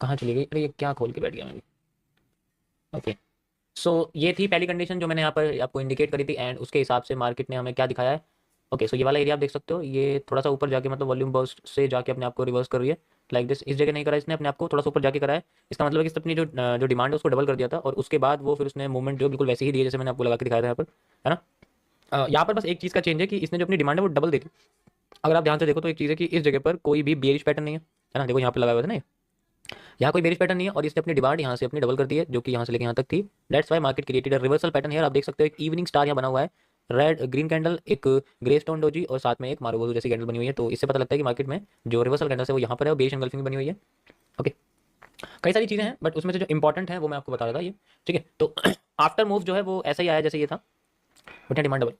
कहाँ चली गई? अरे ये क्या खोल के बैठ गया मैं। ओके, सो ये थी पहली कंडीशन जो मैंने यहाँ पर आपको इंडिकेट करी थी, एंड उसके हिसाब से मार्केट ने हमें क्या दिखाया है। ओके, सो ये वाला एरिया आप देख सकते हो, ये थोड़ा सा ऊपर जाके मतलब वॉल्यूम बर्स्ट से जाके अपने आप को रिवर्स कर रही है लाइक दिस। इस जगह नहीं करा इसने, अपने आप को थोड़ा सा ऊपर जाके करा है। इसका मतलब है कि इसने अपनी जो डिमांड है उसको डबल कर दिया था, और उसके बाद वो फिर उसने मूवमेंट जो बिल्कुल वैसे ही दी है जैसे मैंने आपको लगा के दिखाया था यहाँ पर, है ना। यहाँ पर बस एक चीज़ का चेंज है कि इसने जो अपनी डिमांड है वो डबल देखी। अगर आप ध्यान से देखो तो एक चीज़ है कि इस जगह पर कोई भी बेरिश पैटर्न नहीं है ना। देखो यहाँ पर लगा हुआ था ना, यहाँ कोई बेरिश पैटर्न नहीं है, और इसने अपनी डिमांड यहाँ से अपनी डबल कर दी है, जो कि यहाँ से लेकर यहाँ तक थी। That's why market created a reversal pattern है। आप देख सकते हो एक इवनिंग स्टार यहाँ बना हुआ है, रेड ग्रीन कैंडल, एक ग्रे स्टोन डोजी, और साथ में एक मारुबोजू जैसी कैंडल बनी हुई है। तो इससे पता लगता है कि मार्केट में जो रिवर्सल कैंडल है वो यहाँ पर है, और बेरिश एंगल्फिंग बनी हुई है। ओके, कई सारी चीज़ें हैं, बट उसमें से जो इंपॉर्टेंट है वो मैं आपको बता रहा था ये। ठीक है, तो आफ्टर मूव जो है वो ऐसा ही आया जैसे ये था, बट डिमांड डबल।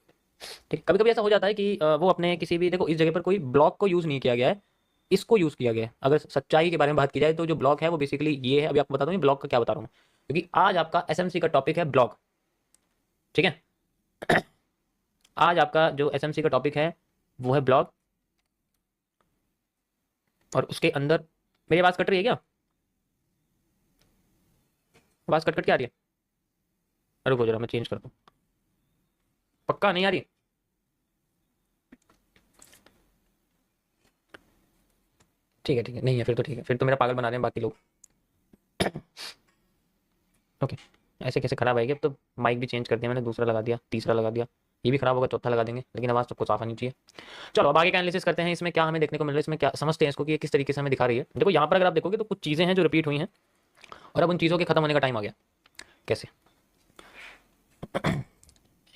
ठीक, कभी कभी ऐसा हो जाता है कि वो अपने किसी भी, देखो इस जगह पर कोई ब्लॉक को यूज़ नहीं किया गया है, इसको यूज़ किया गया है। अगर सच्चाई के बारे में बात की जाए तो जो ब्लॉक है वो बेसिकली ये है। अभी आपको बता दूँ ब्लॉक का क्या बता रहा हूँ, क्योंकि आज आपका एसएमसी का टॉपिक है ब्लॉक। ठीक है, आज आपका जो एसएमसी का टॉपिक है वो है ब्लॉक, और उसके अंदर मेरी आवाज़ कट रही है क्या? आवाज़ कट कट के आ रही है? रुको जरा मैं चेंज करता हूँ, पक्का नहीं आ रही? ठीक है, नहीं है फिर तो ठीक है, फिर तो मेरा पागल बना रहे हैं बाकी लोग। ओके, ऐसे कैसे खराब आएगी? अब तो माइक भी चेंज कर दिया मैंने, दूसरा लगा दिया, तीसरा लगा दिया, ये भी खराब होगा, चौथा लगा देंगे, लेकिन आवाज़ सबको साफ आनी चाहिए। चलो अब आगे का एनालिसिस करते हैं, इसमें क्या हमें देखने को मिल रहा है, इसमें क्या समझते हैं इसको कि ये किस तरीके से हमें दिखा रही है। देखो यहाँ पर अगर आप देखोगे तो कुछ चीज़ें हैं जो रिपीट हुई हैं, और अब उन चीज़ों के खत्म होने का टाइम आ गया। कैसे?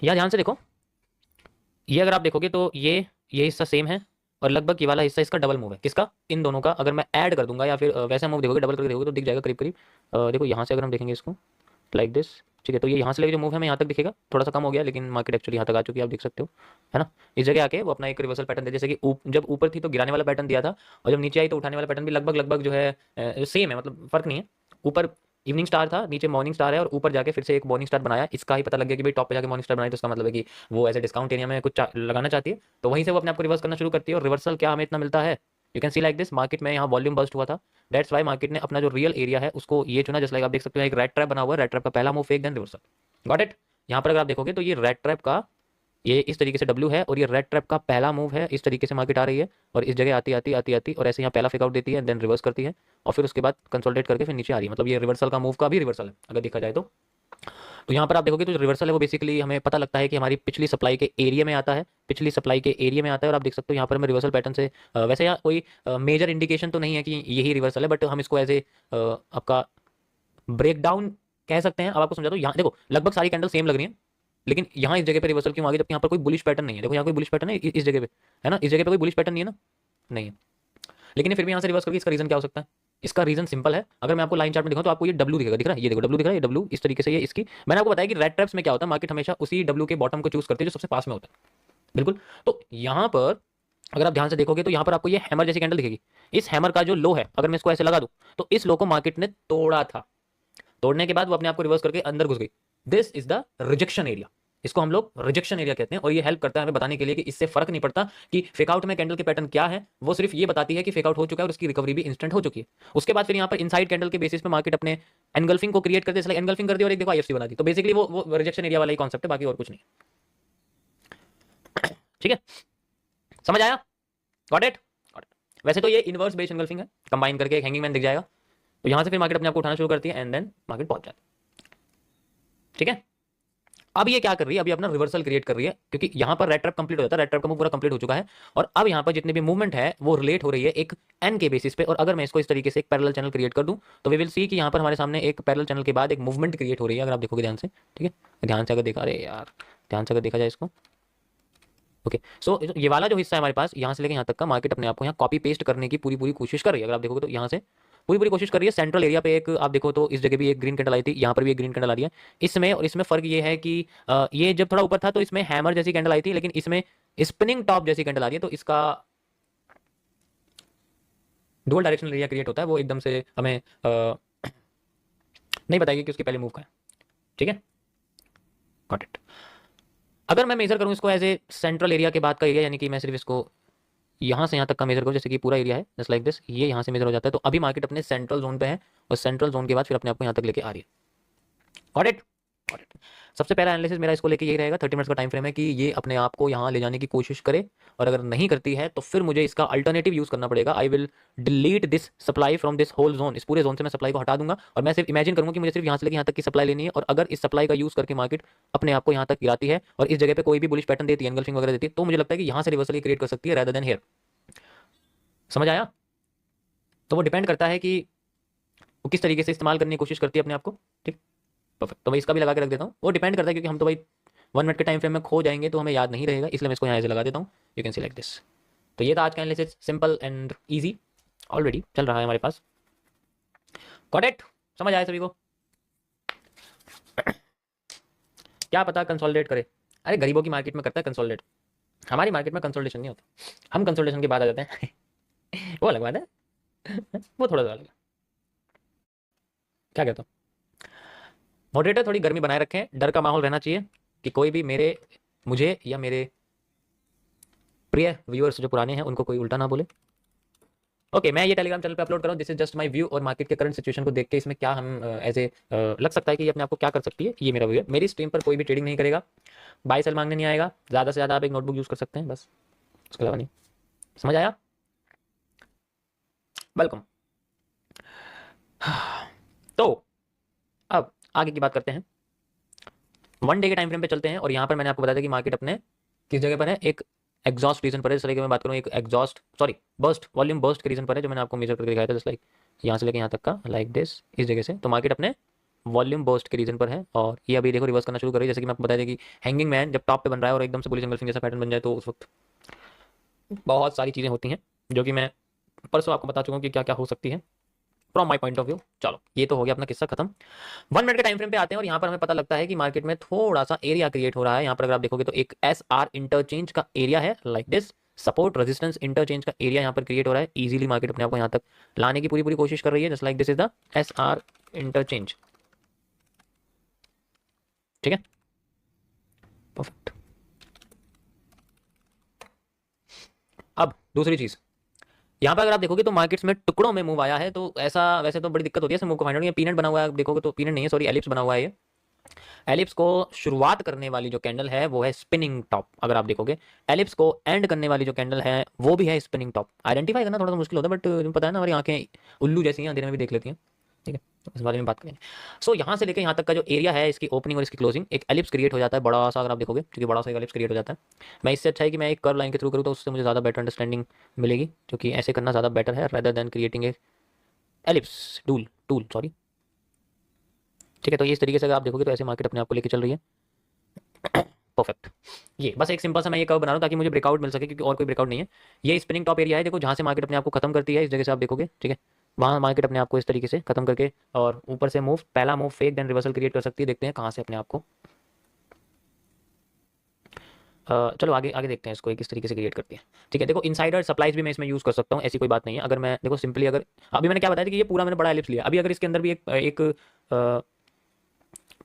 यहाँ ध्यान से देखो, ये अगर आप देखोगे तो ये हिस्सा सेम है, और लगभग ये वाला हिस्सा इसका डबल मूव है। किसका? इन दोनों का। अगर मैं ऐड कर दूंगा या फिर वैसे मूव देखोगे, डबल करके देखोगे तो दिख जाएगा करीब करीब। देखो यहाँ से अगर हम देखेंगे इसको लाइक दिस, ठीक है, तो ये यहाँ से लेके जो मूव है हमें यहाँ तक दिखेगा, थोड़ा सा कम हो गया, लेकिन मार्केट एक्चुअली यहाँ तक आ चुकी है, आप देख सकते हो, है ना। इस जगह आके वो अपना एक रिवर्सल पैटर्न दे, जैसे कि जब ऊपर थी तो गिराने वाला पैटर्न दिया था, और जब नीचे आई तो उठाने वाला पैटर्न भी लगभग लगभग जो है सेम है, मतलब फर्क नहीं है। ऊपर इवनिंग स्टार था, नीचे मॉर्निंग स्टार है, और ऊपर जाके फिर से एक मॉर्निंग स्टार बनाया। इसका ही पता लग गया कि भाई टॉप पे जाके मॉर्निंग स्टार बनाई, तो इसका मतलब है कि वो ऐसे डिस्काउंट एरिया में कुछ लगाना चाहती है, तो वहीं से वो अपने आप को रिवर्स करना शुरू करती है। और रिवर्सल क्या हमें इतना मिलता है, you can see like this, market में यहाँ वॉल्यूम बस्ट हुआ था, दैट्स वाई मार्केट ने अपना जो रियल एरिया है उसको ये चुना। जस्ट लाइक आप देख सकते हो एक रेड ट्रैप बना हुआ है, रेड ट्रैप का पहला move fake then reversal, got it. यहाँ पर अगर आप देखोगे तो ये रेड ट्रैप का ये इस तरीके से डब्ल्यू है, और ये रेड ट्रैप का पहला मूव है, इस तरीके से मार्केट आ रही है, और इस जगह आती आती आती आती और ऐसे यहाँ पहला फेक आउट देती है, देन रिवर्स करती है, और फिर उसके बाद कंसोलिडेट करके फिर नीचे आ रही है। मतलब ये रिवर्सल का मूव का भी रिवर्सल है अगर देखा जाए तो यहाँ पर आप देखोगे तो जो रिवर्सल है वो बेसिकली हमें पता लगता है कि हमारी पिछली सप्लाई के एरिया में आता है, पिछली सप्लाई के एरिया में आता है। और आप देख सकते हो यहाँ पर हमें रिवर्सल पैटर्न से वैसे यहाँ कोई मेजर इंडिकेशन तो नहीं है कि यही रिवर्सल है, बट हम इसको एज ए आपका ब्रेकडाउन कह सकते हैं। अब आपको समझा दो, यहाँ देखो लगभग सारी कैंडल सेम लग रही है, लेकिन यहाँ इस जगह पे रिवर्सल क्यों आ गई, जबकि यहाँ पर कोई बुलिश पैटर्न नहीं है। देखो यहाँ कोई बुलिश पैटर्न है इस जगह पे, है ना, इस जगह पे कोई बुलिश पैटर्न नहीं है ना, नहीं है, लेकिन ये फिर भी यहाँ से रिवर्स करके, इसका रीजन क्या हो सकता है? इसका रीजन सिंपल है, अगर मैं आपको लाइन चार्ट में दिखाऊं तो आपको ये डब्ल्यू दिखेगा, दिख रहा है, ये देखो डब्ल्यू दिख रहा है, ये डब्ल्यू इस तरीके से, ये इसकी मैंने आपको बताया कि रेड ट्रैप्स में क्या होता है, मार्केट हमेशा उसी डब्ल्यू के बॉटम को चूज करते हैं जो सबसे पास में होता है, बिल्कुल। तो यहाँ पर अगर आप ध्यान से देखोगे तो यहाँ पर आपको ये हैमर जैसी कैंडल दिखेगी। इस हैमर का जो लो है, अगर मैं इसको ऐसे लगा दूं तो इस लो को मार्केट ने तोड़ा था, तोड़ने के बाद वो अपने आप को रिवर्स करके अंदर घुस गई। This is the rejection area, इसको हम लोग रिजेक्शन एरिया कहते हैं। और ये हेल्प करता है हमें बताने के लिए कि इससे फर्क नहीं पड़ता कि फेकआउट में कैंडल के पैटर्न क्या है, वो सिर्फ ये बताती है कि फेकआउट हो चुका है और उसकी रिकवरी भी इंस्टेंट हो चुकी है। उसके बाद फिर यहाँ पर इनसाइड कैंडल के बेसिस पे मार्केट अपने एनगल्फिंग को क्रिएट करते हैं, एनगल्फिंग कर दी और एक देखो आईएफसी बना दी। तो बेसिकली वो रिजेक्शन एरिया वाला ही कॉन्सेप्ट है, बाकी और कुछ नहीं। ठीक है, समझ आया? Got it? वैसे तो ये इनवर्स बेस एनगल्फिंग है, कंबाइन करके एक हैंगिंग मैन दिख जाएगा, तो यहां से फिर मार्केट अपने आप को उठाना शुरू करती है, एंड देन मार्केट पहुंच जाती है। ठीक है, अब ये क्या कर रही है, अभी अपना रिवर्सल क्रिएट कर रही है, क्योंकि यहाँ पर रेड ट्रैप कंप्लीट हो जाता है, रेड ट्रैप का मूव पूरा कंप्लीट हो चुका है, और अब यहाँ पर जितने भी मूवमेंट है वो रिलेट हो रही है एक एन के बेसिस पे। और अगर मैं इसको इस तरीके से एक पैरेलल चैनल क्रिएट कर दूं तो वी विल सी कि यहाँ पर हमारे सामने एक पैरेलल चैनल के बाद एक मूवमेंट क्रिएट हो रही है, अगर आप देखोगे ध्यान से, ठीक है, ध्यान से अगर देखा, अरे यार ध्यान से अगर देखा जाए इसको, ओके। सो ये वाला जो हिस्सा है हमारे पास, यहाँ से लेकर यहाँ तक का, मार्केट अपने आप को यहाँ कॉपी पेस्ट करने की पूरी पूरी कोशिश कर रही है। अगर आप देखोगे तो यहाँ से पूरी पूरी कोशिश कर रही है। सेंट्रल एरिया पे एक आप देखो तो इस जगह भी एक ग्रीन कैंडल आई थी, यहाँ पर भी एक ग्रीन कैंडल आ रही है। इसमें और इसमें फर्क ये है कि ये जब थोड़ा ऊपर था तो इसमें हैमर जैसी कैंडल आई थी, लेकिन इसमें स्पिनिंग टॉप जैसी कैंडल आ रही है, तो इसका डुअल डायरेक्शनल एरिया क्रिएट होता है, वो एकदम से हमें नहीं बताएगी कि उसके पहले मूव का है, ठीक है, गॉट इट। अगर मैं मेजर करूं इसको एज ए सेंट्रल एरिया के बाद का एरिया, यानी कि मैं सिर्फ इसको यहाँ से यहाँ तक का मेजर करो, जैसे कि पूरा एरिया है जस्ट लाइक दिस, ये यहाँ से मेजर हो जाता है, तो अभी मार्केट अपने सेंट्रल जोन पे है, और सेंट्रल जोन के बाद फिर अपने आप को यहाँ तक लेके आ रही है। Got it, got it. सबसे पहला एनालिसिस मेरा इसको लेके यही रहेगा, 30 मिनट्स का टाइम फ्रेम है, कि ये अपने आप को यहाँ ले जाने की कोशिश करे, और अगर नहीं करती है तो फिर मुझे इसका अल्टरनेटिव यूज करना पड़ेगा। I will delete this supply from this whole zone, इस पूरे जोन से मैं सप्लाई को हटा दूंगा, और मैं सिर्फ इमेजिन करूंगा कि मुझे सिर्फ यहाँ से लेकर यहाँ तक की सप्लाई लेनी है, और अगर इस सप्लाई का यूज करके मार्केट अपने आप को यहाँ तक गिराती है और इस जगह पे कोई भी बुलिश पैटर्न देती है, एंगल्फिंग वगैरह देती है, तो मुझे लगता है कि यहाँ से रिवर्सल क्रिएट कर सकती है रेदर देन हियर। समझ आया? तो वो डिपेंड करता है कि वो किस तरीके से इस्तेमाल करने की कोशिश करती है अपने आप को, ठीक, परफेक्ट। तो मैं इसका भी लगा के रख देता हूँ, वो डिपेंड करता है, क्योंकि हम तो भाई 1 मिनट के टाइम फ्रेम में खो जाएंगे तो हमें याद नहीं रहेगा, इसलिए मैं इसको यहाँ से लगा देता हूँ। You can see like this. तो ये था आज का analysis, simple and easy, already चल रहा है हमारे पास। Got it? समझ आया सभी को? क्या पता कंसोलिडेट करे, अरे गरीबों की मार्केट में करता है कंसोलिडेट, हमारी मार्केट में कंसोलिडेशन नहीं होता, हम कंसोलिडेशन के बाद आ जाते हैं वो अलग बात है वो थोड़ा सा अलग है। क्या कहता हूँ, मॉडरेटर थोड़ी गर्मी बनाए रखें, डर का माहौल रहना चाहिए कि कोई भी मुझे या मेरे प्रिय व्यूअर्स जो पुराने हैं उनको कोई उल्टा ना बोले। ओके, मैं ये टेलीग्राम चैनल पे अपलोड कर रहा हूँ, this is just my view, और मार्केट के करंट सिचुएशन को देख के इसमें क्या हम एज ए लग सकता है कि ये अपने आप को क्या कर सकती है, ये मेरा व्यू है। मेरी स्ट्रीम पर कोई भी ट्रेडिंग नहीं करेगा, बाय सेल मांगने नहीं आएगा, ज़्यादा से ज़्यादा आप एक नोटबुक यूज़ कर सकते हैं, बस उसके अलावा नहीं। समझ आया? वेलकम। तो अब आगे की बात करते हैं, 1 डे के टाइम फ्रेम पे चलते हैं, और यहाँ पर मैंने आपको बताया था कि मार्केट अपने किस जगह पर है, एक एग्जॉस्ट रीजन पर है। इस तरीके मैं बात करूँ, एक exhaust sorry burst, volume burst के रीजन पर है, जो मैंने आपको मेजर करके दिखाया था, जस्ट लाइक यहाँ से लेकर यहाँ तक का, लाइक दिस, इस जगह से। तो मार्केट अपने वॉल्यूम बर्स्ट के रीजन पर है, और ये अभी देखो रिवर्स करना शुरू कर रही है। जैसे कि मैं आपको बताया था कि हैंगिंग मैन जब टॉप पे बन रहा है और एकदम से बुलिश एंगल्फिंग जैसा पैटर्न बन जाए, तो उस वक्त बहुत सारी चीज़ें होती हैं, जो कि मैं परसों आपको बता चुका हूँ कि क्या क्या हो सकती है from my point of view. चलो, ये तो हो गया अपना किस्सा खत्म। 1 मिनट के टाइम फ्रेम पे आते हैं, और यहाँ पर हमें पता लगता है कि मार्केट में थोड़ा सा एरिया क्रिएट हो रहा है। यहाँ पर अगर आप देखोगे तो एक SR इंटरचेंज का एरिया है, like this, support resistance interchange का एरिया यहाँ पर क्रिएट हो रहा है। इजीली मार्केट अपने आप को यहाँ तक लाने की पूरी पूरी कोशिश कर रही है, just like this is the SR interchange, ठीक है, परफेक्ट। अब दूसरी चीज, यहाँ पर अगर आप देखोगे तो मार्केट्स में टुकड़ों में मूव आया है, तो ऐसा वैसे तो बड़ी दिक्कत होती है मूव को फाइंड आउट। ये पीनट बना हुआ है, देखोगे तो पीनट नहीं है, सॉरी एलिप्स बना हुआ है। ये एलिप्स को शुरुआत करने वाली जो कैंडल है वो है स्पिनिंग टॉप। अगर आप देखोगे एलिप्स को एंड करने वाली जो कैंडल है वो भी है स्पिनिंग टॉप। आइडेंटिफाई करना थोड़ा सा मुश्किल होता है, बट पता है ना, हमारी आंखें उल्लू जैसी हैं, अंधेरे में भी देख लेती हैं, ठीक है, तो इस बारे में बात करेंगे। सो यहाँ से लेकर यहाँ तक का जो एरिया है, इसकी ओपनिंग और इसकी क्लोजिंग, एक एलिप्स क्रिएट हो जाता है बड़ा सा। अगर आप देखोगे, क्योंकि बड़ा सा एक एलिप्स क्रिएट हो जाता है, मैं इससे अच्छा है कि मैं एक कर्व लाइन के थ्रू करूँ, तो उससे मुझे ज़्यादा बेटर अंडरस्टैंडिंग मिलेगी, क्योंकि ऐसे करना ज़्यादा बेटर है rather than creating a ellipse tool sorry, ठीक है। तो ये इस तरीके से अगर आप देखोगे तो ऐसे मार्केट अपने आप को लेकर चल रही है, परफेक्ट। ये बस एक सिंपल सा मैं ये कर्व बना रहा हूँ ताकि मुझे ब्रेकआउट मिल सके, क्योंकि और कोई ब्रेकआउट नहीं है। ये स्पिनिंग टॉप एरिया है, देखो जहाँ से मार्केट अपने आप को खत्म करती है, इस जगह से आप देखोगे, ठीक है, वहाँ मार्केट अपने आप को इस तरीके से खत्म करके और ऊपर से मूव, पहला move fake then reversal create कर सकती है। देखते हैं कहाँ से अपने आप को, चलो आगे आगे देखते हैं इसको किस तरीके से क्रिएट करती है, ठीक है। देखो इनसाइडर सप्लाईज भी मैं इसमें यूज़ कर सकता हूँ, ऐसी कोई बात नहीं है। अगर मैं देखो सिंपली, अगर अभी मैंने क्या बताया था कि ये पूरा मैंने बड़ा एलिप्स लिया, अभी अगर इसके अंदर भी एक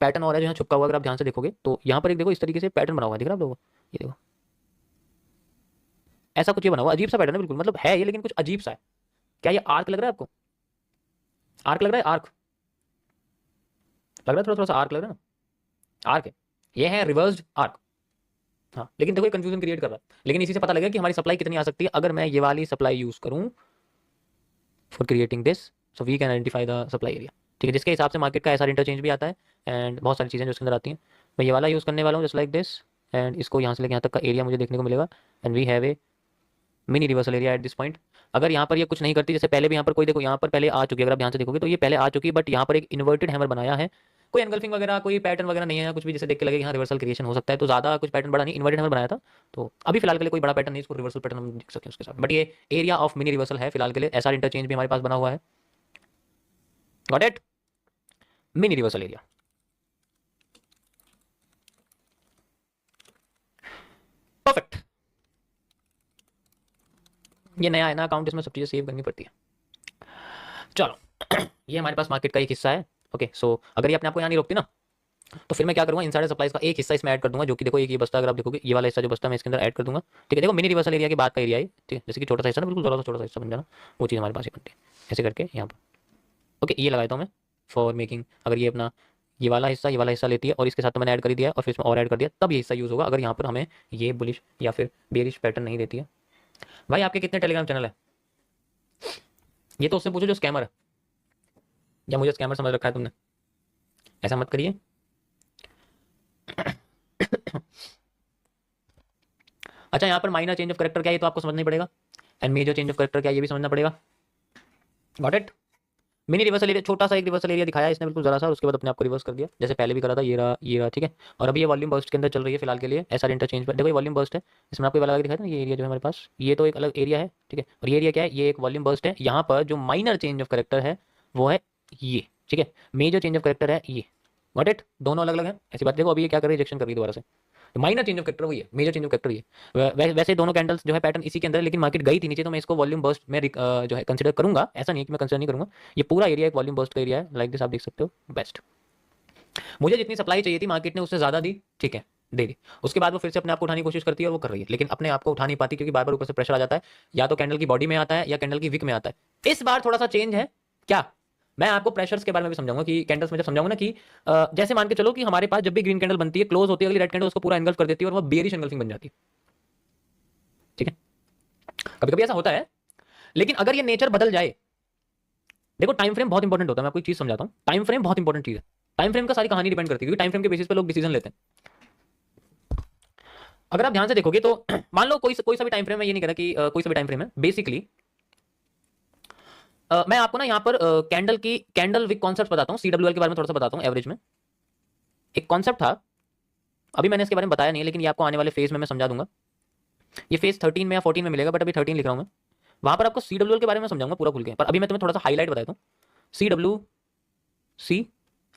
पैटर्न और है जो यहाँ छुपका हुआ, अगर आप ध्यान से देखोगे तो यहाँ पर एक देखो इस तरीके से पैटर्न बना हुआ है, दिख रहा है आप लोगों को, ये देखो ऐसा कुछ ये बना हुआ, अजीब सा पैटर्न है बिल्कुल, मतलब है ये लेकिन कुछ अजीब सा है। क्या ये आर्क लग रहा है आपको? आर्क लग रहा है, आर्क लग रहा है, थोड़ा थोड़ा सा आर्क लग रहा है ना, आर्क है, ये है रिवर्स्ड आर्क। हाँ, लेकिन देखो ये कंफ्यूजन क्रिएट कर रहा है, लेकिन इसी से पता लगेगा कि हमारी सप्लाई कितनी आ सकती है अगर मैं ये वाली सप्लाई यूज करूँ for creating this, so we can identify the supply area, ठीक है, जिसके हिसाब से मार्केट का एसआर इंटरचेंज भी आता है एंड बहुत सारी चीज़ें जो उसके अंदर आती हैं, मैं ये वाला यूज़ करने वाला हूँ जस्ट लाइक दिस, एंड इसको यहाँ से लेके यहाँ तक का एरिया मुझे देखने को मिलेगा, and we have a mini reversal area at this point. अगर यहाँ पर ये कुछ नहीं करती, जैसे पहले भी यहाँ पर कोई देखो यहाँ पर पहले आ चुकी है, अगर आप ध्यान से देखोगे तो ये पहले आ चुकी है, बट यहाँ पर एक इन्वर्टेड हैमर बनाया है, कोई एनगल्फिंग वगैरह कोई पैटर्न वगैरह नहीं है कुछ भी, जैसे देख के लगे यहाँ रिवर्सल क्रिएशन हो सकता है, तो ज़्यादा कुछ पैटर्न बड़ा नहीं, इन्वर्टेड हैमर बनाया था, तो अभी फिलहाल के लिए कोई बड़ा पैटर्न नहीं, इसको रिवर्सल पैटर्न हम देख सकते हैं उसके साथ, बट ये एरिया ऑफ मिनी रिवर्सल है फिलहाल के लिए। एसआर इंटरचेंज भी हमारे पास बना हुआ है, got it, mini reversal area. Perfect, ये नया है ना अकाउंट, इसमें सब चीज़ें सेव करनी पड़ती है। चलो ये हमारे पास मार्केट का एक हिस्सा है। ओके सो अगर ये अपने आपको यहाँ नहीं रोकती ना, तो फिर मैं क्या करूँगा, इनसाइडर सप्लाईज का एक हिस्सा इसमें ऐड कर दूंगा, जो कि देखो एक ये बस्ता, अगर आप देखोगे ये वाला हिस्सा जो बस्ता मैं इसके अंदर ऐड कर दूंगा, ठीक है। देखो मिनी रिवर्सल एरिया के बाद का एरिया है, ठीक है, जैसे कि छोटा सा हिस्सा ना, बिल्कुल थोड़ा सा छोटा सा हिस्सा बन जाना, वो चीज़ हमारे पास ही बनती है ऐसे करके यहाँ पर। ओके ये लगाता हूँ मैं फॉर मेकिंग, अगर ये अपना ये वाला हिस्सा लेती है और इसके साथ तो मैंने ऐड कर दिया और फिर इसमें और ऐड कर दिया, तब ये हिस्सा यूज़ होगा, अगर यहाँ पर हमें ये बुलिश या फिर बेरिश पैटर्न नहीं देती है। भाई आपके कितने टेलीग्राम चैनल है, ये तो उससे पूछो जो स्कैमर है, या मुझे स्कैमर समझ रखा है तुमने, ऐसा मत करिए। अच्छा यहाँ पर माइनर चेंज ऑफ करेक्टर क्या है, ये तो आपको समझना ही पड़ेगा, and major change of character क्या है ये भी समझना पड़ेगा, got it. Mini reversal area, छोटा सा एक रिवर्सल एरिया दिखाया इसने बिल्कुल जरा सा, उसके बाद अपने आप को रिवर्स कर दिया, जैसे पहले भी करा था, ये रहा ठीक है। और अभी ये वॉल्यूम बर्स्ट के अंदर चल रही है फिलहाल के लिए, एसआर इंटरचेंज पर। देखो ये वॉल्यूम बर्स्ट है, इसमें आपको लगा के दिखाया था ना, ये एरिया जो है हमारे पास, ये तो एक अलग एरिया है, ठीक है, और ये एरिया क्या है, ये एक वॉल्यूम बर्स्ट है। यहाँ पर जो माइनर चेंज ऑफ करेक्टर है वो है ये, ठीक है, मेजर चेंज ऑफ करेक्टर है ये, गॉट इट, दोनों अलग अलग है, ऐसी बात। देखो अभी ये क्या कर रही है, रिजेक्शन कर रही है दोबारा से, माइनर चेंज ऑफ कैरेक्टर वही है, मेजर चेंज ऑफ कैरेक्टर ये। वैसे दोनों कैंडल्स जो है पैटर्न इसी के अंदर है, लेकिन मार्केट गई थी नीचे, तो मैं इसको वॉल्यूम बर्स्ट में जो है कंसीडर करूंगा, ऐसा नहीं है कि मैं कंसीडर नहीं करूंगा। ये पूरा एरिया एक वॉल्यूम बर्स्ट का एरिया है, लाइक दिस, आप देख सकते हो। बेस्ट, मुझे जितनी सप्लाई चाहिए थी मार्केट ने उससे ज़्यादा दी, ठीक है, दे दी। उसके बाद वो फिर से अपने आप को उठाने की कोशिश करती है और वो कर रही है, लेकिन अपने आप को उठा नहीं पाती, क्योंकि बार बार ऊपर से प्रेशर आ जाता है, या तो कैंडल की बॉडी में आता है या कैंडल की विक में आता है। इस बार थोड़ा सा चेंज है क्या, मैं आपको प्रेशर्स के बारे में भी समझाऊंगा, कि कैंडल्स में जब समझाऊंगा ना, कि जैसे मान के चलो कि हमारे पास जब भी ग्रीन कैंडल बनती है, क्लोज होती है अगली रेड कैंडल उसको पूरा एंगल्फ कर देती है और वो बेरिश एंगल्फिंग बन जाती है, ठीक है। कभी कभी ऐसा होता है, लेकिन अगर ये नेचर बदल जाए, देखो टाइम फ्रेम बहुत इंपॉर्टेंट होता है, मैं आपको एक चीज समझाता हूं, टाइम फ्रेम बहुत इंपॉर्टेंट चीज है। टाइम फ्रेम का सारी कहानी डिपेंड करती है, क्योंकि टाइम फ्रेम के बेसिस पे लोग डिसीजन लेते हैं। अगर आप ध्यान से देखोगे तो मान लो कोई सा भी टाइम फ्रेम, मैं ये नहीं कह रहा कि कोई सा भी टाइम फ्रेम है, बेसिकली मैं आपको ना यहाँ पर कैंडल विक कॉन्सेप्ट बताता हूँ, सीडब्ल्यूएल के बारे में थोड़ा सा बताता हूँ। एवरेज में एक कॉन्सेप्ट था, अभी मैंने इसके बारे में बताया नहीं है, लेकिन ये आपको आने वाले फेज में मैं समझा दूंगा। ये फेज 13 में या 14 में मिलेगा, बट अभी 13 लिख रहा हूँ मैं, वहां पर आपको सीडब्ल्यूएल के बारे में समझाऊंगा पूरा खुल के, पर अभी मैं तुम्हें थोड़ा सा हाईलाइट बताता हूँ। सीडब्ल्यू सी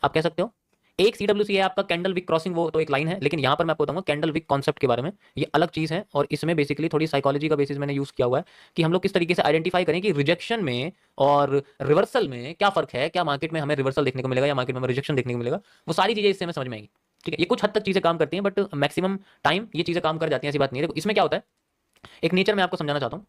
आप कह सकते हो, एक सीडब्ल्यूसी है आपका कैंडल विक क्रॉसिंग, वो तो एक लाइन है, लेकिन यहाँ पर मैं आपको बताऊंगा कैंडल विक कॉन्सेप्ट के बारे में, ये अलग चीज है, और इसमें बेसिकली थोड़ी साइकोलॉजी का बेसिस मैंने यूज किया हुआ है, कि हम लोग किस तरीके से आइडेंटिफाई करें कि रिजेक्शन में और रिवर्सल में क्या फर्क है, क्या मार्केट में हमें रिवर्सल देखने को मिलेगा या मार्केट में हमें रिजेक्शन देखने को मिलेगा, वो सारी चीजें इससे हमें समझ में आएंगी, ठीक है। ये कुछ हद तक चीजें काम करती हैं, बट मैक्सिमम टाइम ये चीजें काम कर जाती हैं, ऐसी बात नहीं है। देखो इसमें क्या होता है, एक नेचर में आपको समझाना चाहता हूँ।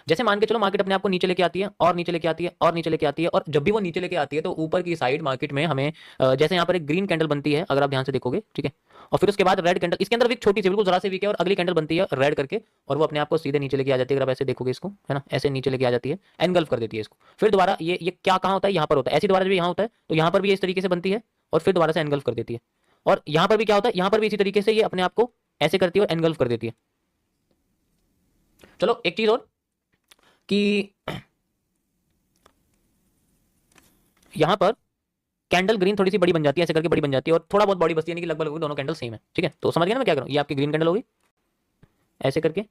जैसे मान के चलो मार्केट अपने आप को नीचे लेके आती है और नीचे लेके आती है और नीचे लेके आती है, और जब भी वो नीचे लेके आती है तो ऊपर की साइड मार्केट में हमें जैसे यहाँ पर एक ग्रीन कैंडल बनती है, अगर आप ध्यान से देखोगे, ठीक है, और फिर उसके बाद रेड कैंडल, इसके अंदर भी छोटी सी बिल्कुल जरा सी वीक है, और अगली कैंडल बनती है रेड करके, और वो अपने आप को सीधे नीचे लेके आ जाती है। अगर आप ऐसे देखोगे इसको, है ना, ऐसे नीचे लेके आ जाती है, एनगल्फ कर देती है इसको, फिर दोबारा ये क्या कहाँ होता है, यहाँ पर होता है, ऐसी दोबारा जब यहाँ होता है तो यहाँ पर भी इस तरीके से बनती है और फिर दोबारा से एनगल्फ कर देती है, और यहाँ पर भी क्या होता है, यहाँ पर भी इसी तरीके से ये अपने आप को ऐसे करती है और एनगल्फ कर देती है। चलो एक चीज और, कि यहां पर कैंडल ग्रीन थोड़ी सी बड़ी बन जाती है, ऐसे करके बड़ी बन जाती है, और थोड़ा बहुत बॉडी बचती है, कि लगभग दोनों कैंडल सेम है, ठीक है। तो समझ गए ना मैं क्या करूं, ये आपकी ग्रीन कैंडल होगी ऐसे करके,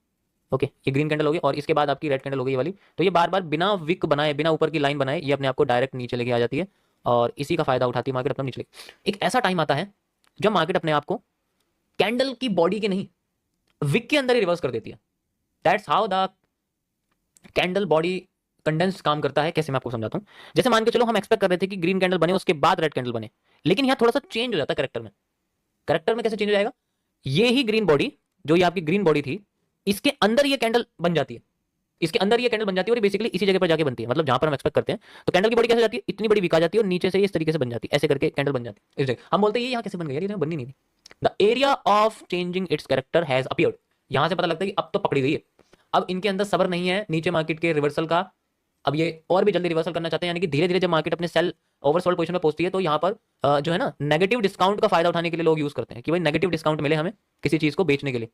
ओके, ये ग्रीन कैंडल होगी, और इसके बाद आपकी रेड कैंडल होगी ये वाली। तो ये बार बार बिना विक बनाए, बिना ऊपर की लाइन बनाए, ये अपने आप को डायरेक्ट नीचे लेके आ जाती है, और इसी का फायदा उठाती है मार्केट अपना नीचे लेके। एक ऐसा टाइम आता है जब मार्केट अपने आप को कैंडल की बॉडी के नहीं, विक के अंदर ही रिवर्स कर देती है। That's how the candle body condense काम करता है। कैसे, मैं आपको समझाता हूं। जैसे मान के चलो हम एक्सपेक्ट कर रहे थे कि ग्रीन कैंडल बने, उसके बाद रेड कैंडल बने, लेकिन यहां थोड़ा सा चेंज हो जाता है करेक्टर में। करेक्टर में कैसे चेंज हो जाएगा, ये ही ग्रीन बॉडी, जो ये आपकी ग्रीन बॉडी थी, इसके अंदर ये कैंडल बन जाती है, इसके अंदर ये कैंडल बन जाती है, और बेसिकली इसी जगह पर जाके बनती है, मतलब जहां पर हम एक्सपेक्ट करते हैं। तो कैंडल की बॉडी कैसे जाती है, इतनी बड़ी विक आ जाती है, और नीचे से इस तरीके से बन जाती है, ऐसे करके कैंडल बन जाती है इस जगह। हम बोलते हैं ये यहाँ कैसे बन गई, ये बननी नहीं थी। The area of changing it's character has appeared. यहां से पता लगता है कि अब तो पकड़ी गई है, अब इनके अंदर सब्र नहीं है नीचे मार्केट के रिवर्सल का, अब ये और भी जल्दी रिवर्सल करना चाहते हैं, यानी कि धीरे धीरे जब मार्केट अपने सेल ओवरसोल्ड पोजीशन में पहुंचती है तो यहाँ पर जो है ना नेगेटिव डिस्काउंट का फायदा उठाने के लिए लोग यूज करते हैं कि भाई नेगेटिव डिस्काउंट मिले हमें किसी चीज को बेचने के लिए।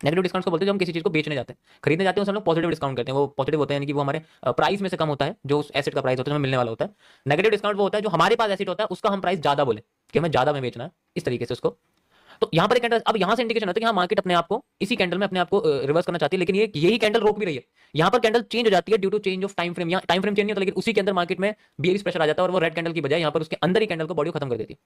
नेगेटिव डिस्काउंट को बोलते हैं जब हम किसी चीज को बेचने जाते हैं, खरीदने जाते हैं उसे हम लोग पॉजिटिव डिस्काउंट करते हैं। वो पॉजिटिव होता है यानी कि वो हमारे प्राइस में से कम होता है जो उस एसेट का प्राइस होता है जो हमें मिलने वाला होता है। नेगेटिव डिस्काउंट वो होता है जो हमारे पास एसेट होता है उसका हम प्राइस ज्यादा बोले कि हमें ज्यादा में बेचना है, इस तरीके से उसको। तो यहाँ पर एक कैंडल, अब यहाँ से इंडिकेशन होता है कि हाँ मार्केट अपने आप को इसी कैंडल में अपने आप को रिवर्स करना चाहती है, लेकिन ये यही कैंडल रोक भी रही है। यहाँ पर कैंडल चेंज हो जाती है due to change of time frame. यहाँ टाइम फ्रेम चेंज नहीं होता, लेकिन उसी के अंदर मार्केट में बियरिश प्रेशर आ जाता है और वो रेड कैंडल की बजाय यहाँ पर उसके अंदर ही कैंडल को बॉडी खत्म कर देती है।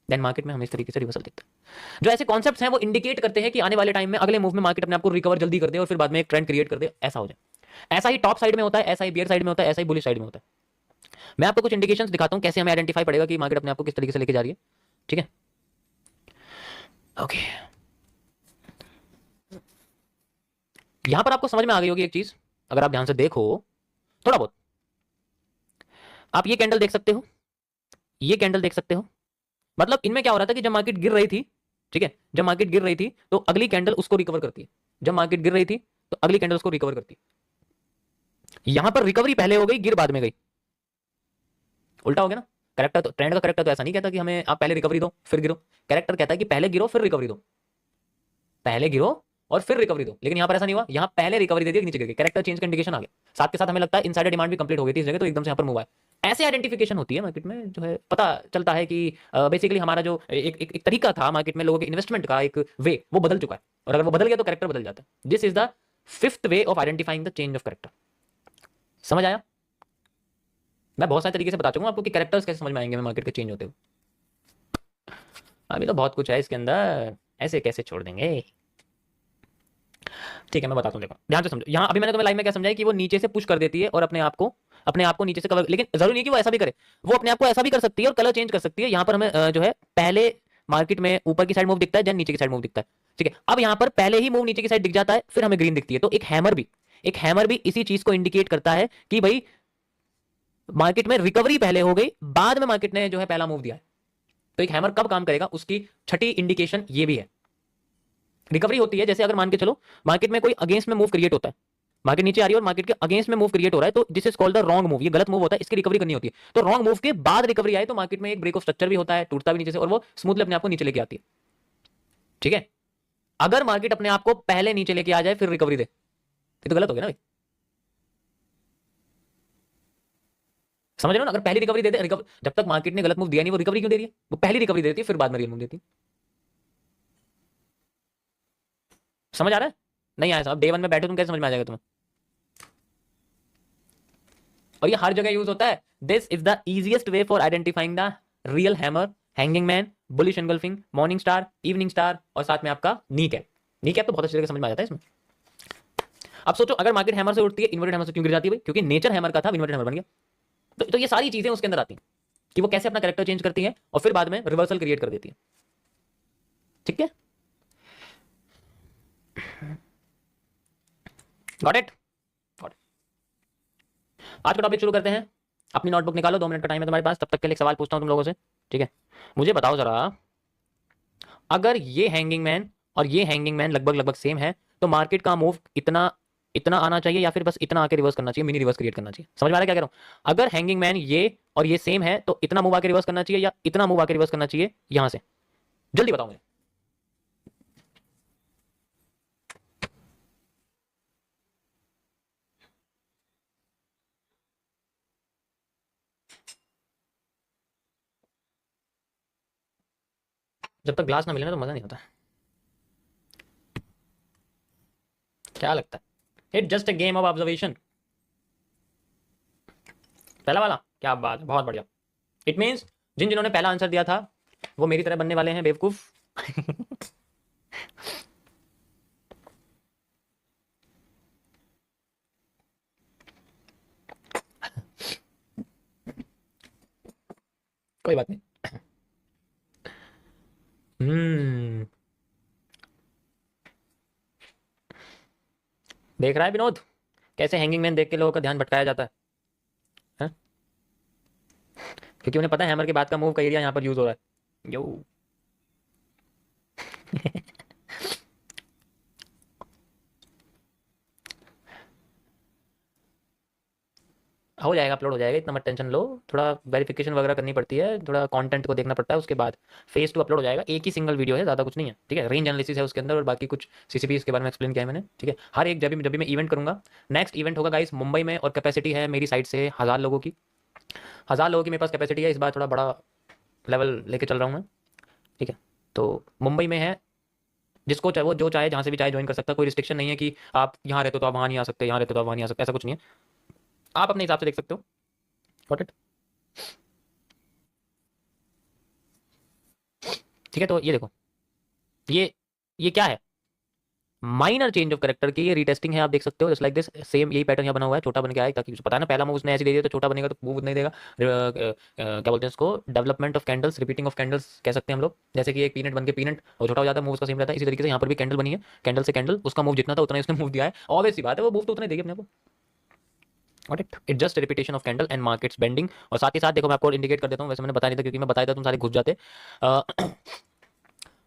देन मार्केट में हम इस तरीके से रिवर्सल देखते हैं। जो ऐसे कॉन्सेप्ट्स हैं वो इंडिकेट करते हैं कि आने वाले टाइम में अगले मूव में मार्केट अपने आप को रिकवर जल्दी कर दे और फिर बाद में एक ट्रेंड क्रिएट कर दे, ऐसा हो जाए। ऐसा ही टॉप साइड में होता है, ऐसा ही बियर साइड में होता है, ऐसा ही बुलिश साइड में होता है। मैं आपको कुछ इंडिकेशंस दिखाता हूं कैसे हमें आइडेंटिफाई पड़ेगा कि मार्केट अपने आप को किस तरीके से लेके जा रही है। ठीक है, ओके। यहां पर आपको समझ में आ गई होगी एक चीज, अगर आप ध्यान से देखो थोड़ा बहुत। आप ये कैंडल देख सकते हो, ये कैंडल देख सकते हो। मतलब इनमें क्या हो रहा था कि जब मार्केट गिर रही थी, ठीक है, जब मार्केट गिर रही थी तो अगली कैंडल उसको रिकवर करती है। जब मार्केट गिर रही थी तो अगली कैंडल उसको रिकवर करती है। यहां पर रिकवरी पहले हो गई, गिर बाद में गई, उल्टा हो गया ना। करेक्टर तो, ट्रेंड का करेक्टर तो ऐसा नहीं कहता कि हमें आप पहले रिकवरी दो फिर गिरो। करेक्टर कहता है कि पहले गिरो फिर रिकवरी दो, पहले गिरो और फिर रिकवरी दो। लेकिन यहां पर ऐसा नहीं हुआ, यहां पहले रिकवरी दे दी, नीचे गिर गई। करेक्टर चेंज का इंडिकेशन आ गया, साथ के साथ हमें लगता है इनसाइडर डिमांड भी कंप्लीट हो गई थी इस जगह, तो एकदम से यहां पर मूव आया। ऐसे आइडेंटिफिकेशन होती है मार्केट में, जो है पता चलता है कि बेसिकली हमारा जो एक तरीका था मार्केट में लोगों के इन्वेस्टमेंट का, एक वे, वो बदल चुका है। और अगर वो बदल गया तो करेक्टर बदल जाता है। This is the fifth way of identifying the change of character. समझ आया? मैं बहुत सारे तरीके से बता चुका हूं आपको कि कैरेक्टर्स कैसे समझ में आएंगे मार्केट के चेंज होते हुए। अभी तो बहुत कुछ है इसके अंदर, ऐसे कैसे छोड़ देंगे। ठीक है, मैं बताता हूँ, देखो ध्यान से समझो। यहाँ अभी मैंने तुम्हें लाइन में क्या समझाया कि वो नीचे से पुश कर देती है और अपने आप को नीचे से कवर, लेकिन जरूरी नहीं कि वो ऐसा भी करे, वो अपने आप को ऐसा भी कर सकती है और कलर चेंज कर सकती है। यहाँ पर हमें जो है पहले मार्केट में ऊपर की साइड मूव दिखता है, देन नीचे की साइड मूव दिखता है। ठीक है, अब यहाँ पर पहले ही मूव नीचे की साइड दिख जाता है, फिर हमें ग्रीन दिखती है। तो एक हैमर भी इसी चीज को इंडिकेट करता है कि भाई मार्केट में रिकवरी पहले हो गई, बाद में मार्केट ने जो है पहला मूव दिया है। तो एक हैमर कब काम करेगा, उसकी छठी इंडिकेशन ये भी है। रिकवरी होती है जैसे अगर मान के चलो मार्केट में कोई अगेंस्ट में मूव क्रिएट होता है, मार्केट नीचे आ रही है और मार्केट के अगेंस्ट में मूव क्रिएट हो रहा है, तो this is called the wrong move. ये गलत मूव होता है, इसकी रिकवरी करनी होती है। तो रॉन्ग मूव के बाद रिकवरी आए तो मार्केट में एक ब्रेक ऑफ स्ट्रक्चर भी होता है, टूटता भी नीचे से और वो स्मूथली अपने आप को नीचे लेके आती है। ठीक है, अगर मार्केट अपने आप को पहले नीचे लेके आ जाए फिर रिकवरी दे, ये तो गलत हो गया ना भाई। समझ रहे हो ना? अगर पहली रिकवरी दे दे, जब तक मार्केट ने गलत मूव दिया नहीं वो रिकवरी क्यों दे रही है? वो पहली रिकवरी देती है फिर बाद में रियल मूव देती है। समझ आ रहा है? नहीं आया साहब, डे वन में बैठे तुम कैसे समझ में आ जाएगा तुम्हें? और ये हर जगह यूज होता है। This is the easiest way for identifying the real hammer, hanging man, bullish engulfing, morning star, evening star और साथ में आपका नी कैप। नी कैप तो बहुत अच्छी तरह से समझ में आ जाता है इसमें। अब सोचो अगर मार्केट हैमर से उठती है, इन्वर्टेड हैमर से क्यों गिर जाती है भाई? क्योंकि नेचर हैमर का था, इन्वर्टेड हैमर बन गया। तो ये सारी चीजें उसके अंदर आती हैं कि वो कैसे अपना कैरेक्टर चेंज करती है और फिर बाद में रिवर्सल क्रिएट कर देती है। ठीक है, गॉट इट? आज का टॉपिक शुरू करते हैं। अपनी नोटबुक निकालो, 2 मिनट का टाइम है तुम्हारे पास। तब तक के लिए एक सवाल पूछता हूं तुम लोगों से, ठीक है? मुझे बताओ जरा, अगर ये हैंगिंग मैन और ये हैंगिंग मैन लगभग लगभग सेम है तो मार्केट का मूव इतना इतना आना चाहिए या फिर बस इतना आके रिवर्स करना चाहिए, मिनी रिवर्स क्रिएट करना चाहिए? समझ में आ रहा है क्या कह रहा हूं? अगर हैंगिंग मैन ये और ये सेम है तो इतना मूव आके रिवर्स करना चाहिए या इतना मूव आके रिवर्स करना चाहिए यहां से? जल्दी बताओ मुझे। जब तक ग्लास ना मिले ना तो मजा नहीं आता। क्या लगता है? It just a game of observation. पहला वाला क्या बात है, बहुत बढ़िया। इट मीन्स जिन्होंने पहला आंसर दिया था वो मेरी तरह बनने वाले हैं बेवकूफ। कोई बात नहीं। हम्म, देख रहा है विनोद कैसे हैंगिंग मैन देख के लोगों का ध्यान भटकाया जाता है? क्योंकि उन्हें पता है हैमर के बाद का मूव का एरिया यहाँ पर यूज हो रहा है। यो हो जाएगा, अपलोड हो जाएगा, इतना मत टेंशन लो। थोड़ा वेरिफिकेशन वगैरह करनी पड़ती है, थोड़ा कंटेंट को देखना पड़ता है, उसके बाद फेज 2 अपलोड हो जाएगा। एक ही सिंगल वीडियो है, ज़्यादा कुछ नहीं है, ठीक है। रेंज एनालिसिस है उसके अंदर और बाकी कुछ सीसीपी के बारे में एक्सप्लेन किया है मैंने, ठीक है। हर एक जब भी मैं इवेंट करूँगा, नेक्स्ट इवेंट होगा गाइस मुंबई में, और कैपेसिटी है मेरी साइड से 1000 लोगों की। 1000 लोगों की मेरे पास कैपेसिटी है, इस बार थोड़ा बड़ा लेवल लेके चल रहा हूँ मैं, ठीक है। तो मुंबई में है, जिसको चाहे वो जो चाहे जहाँ से भी चाहे ज्वाइन कर सकता है, कोई रिस्ट्रिक्शन नहीं है कि आप यहाँ रहते हो तो आप वहाँ नहीं आ सकते, यहाँ रहते हो तो आप वहाँ नहीं आ सकते, ऐसा कुछ नहीं है, आप अपने हिसाब से देख सकते हो। गॉट इट, ठीक है। तो ये देखो, ये क्या है, माइनर चेंज ऑफ कैरेक्टर की ये रीटेस्टिंग है, आप देख सकते हो। जस्ट लाइक दिस, सेम यही पैटर्न यहाँ बना हुआ है, छोटा बन के आया ताकि पता है ना, पहला मूव उसने ऐसे दे दिया तो छोटा बनेगा, तो मूव नहीं देगा। क्या बोलते हैं इसको, development of candles, repeating of candles कह सकते हैं हम लोग। जैसे कि एक पीनट बन के पीनट और छोटा हो जाता है, मूव उसका सेम रहता है। इसी तरीके से यहाँ पर भी कैंडल बनी है, कैंडल से कैंडल, उसका मूव जितना था उतना ही उसने मूव दिया है, ऑब्वियस सी बात है, वो मूव तो उतना ही देगी अपने को। Got it? It's just a repetition of candle and markets bending। और साथ ही साथ देखो, मैं आपको इंडिकेट कर देता हूँ, वैसे मैंने बताया नहीं था क्योंकि मैं बताया था तुम सारे घुस जाते।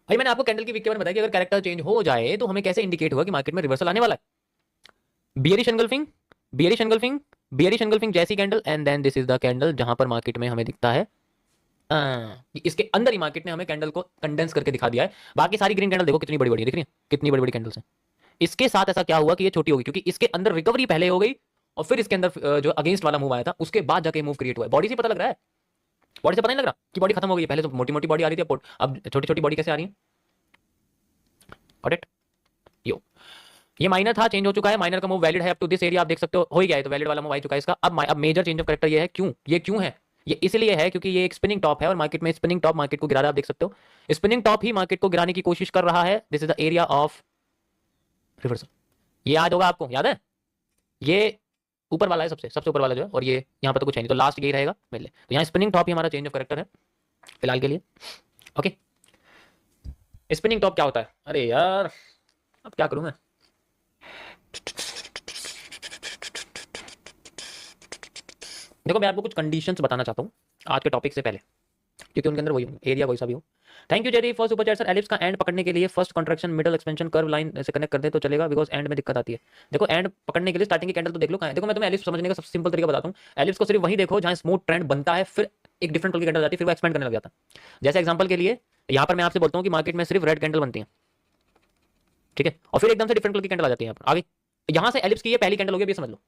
भाई मैंने आपको कैंडल की वीक के बारे में बताया कि अगर कैरेक्टर चेंज हो जाए तो हमें कैसे इंडिकेट होगा कि मार्केट में रिवर्सल आने वाला है। Bearish engulfing, bearish engulfing, bearish engulfing जैसी candle, and then this is the candle जहां पर मार्केट में हमें दिखता है इसके अंदर ही मार्केट ने हमें कैंडल को कंडेंस करके दिखा दिया है। बाकी सारी ग्रीन कैंडल देखो कितनी बड़ी बड़ी दिख रही है, कितनी बड़ी बड़ी कैंडल्स हैं। इसके साथ ऐसा क्या हुआ कि ये छोटी होगी, क्योंकि इसके अंदर रिकवरी पहले हो गई और फिर इसके अंदर जो अगेंस्ट वाला मूव आया था उसके बाद जाके मूव क्रिएट हुआ है। बॉडी से पता लग रहा है, बॉडी से पता नहीं लग रहा कि बॉडी खत्म हो गई है। पहले तो मोटी मोटी बॉडी आ रही थी, अब छोटी छोटी बॉडी कैसे आ रही है। Got it? यो, ये माइनर था, चेंज हो चुका है, माइनर का मूव वैलिड है अप टू दिस एरिया, आप देख सकते हो, हो ही गया है, तो वैलिड वाला मूव आ चुका है इसका। अब मेजर चेंज ऑफ कैरेक्टर ये है, क्यों ये क्यों है, ये इसलिए है क्योंकि ये एक स्पिनिंग टॉप है और मार्केट में स्पिनिंग टॉप मार्केट को गिरा रहा है, आप देख सकते हो। स्पिनिंग टॉप ही मार्केट को गिराने की कोशिश कर रहा है। This is the area of reversal. ये याद होगा आपको, याद है, ये ऊपर वाला है, सबसे सबसे ऊपर वाला जो है, और ये यहाँ पर तो कुछ है नहीं, तो लास्ट यही रहेगा मेरे लिए। तो यहाँ स्पिनिंग टॉप ही हमारा चेंज ऑफ कैरेक्टर है फिलहाल के लिए। ओके, स्पिनिंग टॉप क्या होता है, अरे यार अब क्या करूं मैं। देखो मैं आपको कुछ कंडीशंस बताना चाहता हूँ आज के टॉपिक से पहले, क्योंकि उनके अंदर वही एरिया कोई सा भी हो। Thank you Jerry for super chat sir. Ellipse का एंड पकड़ने के लिए first contraction middle expansion curve line से कनेक्ट कर दे तो चलेगा, बिकॉज एंड में दिक्कत आती है। देखो एंड पकड़ने के लिए स्टार्टिंग की कैंडल तो देख लो कहाँ है। देखो मैं तुम्हें एलिप्स समझने का सबसे सिंपल तरीका बताता हूँ। एलिप्स को सिर्फ वहीं देखो जहाँ स्मूथ ट्रेंड बनता है, फिर एक डिफरेंट कलर की कैंडल आती है, फिर वो एक्सपेंड करने लग जाता है। जैसे एग्जाम्पल के लिए यहाँ पर मैं आपसे बोलता हूँ कि मार्केट में सिर्फ रेड कैंडल बनती है, ठीक है, और फिर एकदम से डिफरेंट कलर की कैंडल आ जाती है यहाँ पर आगे। यहाँ से एलिप्स की ये पहली कैंडल होगी, अब ये समझ लो।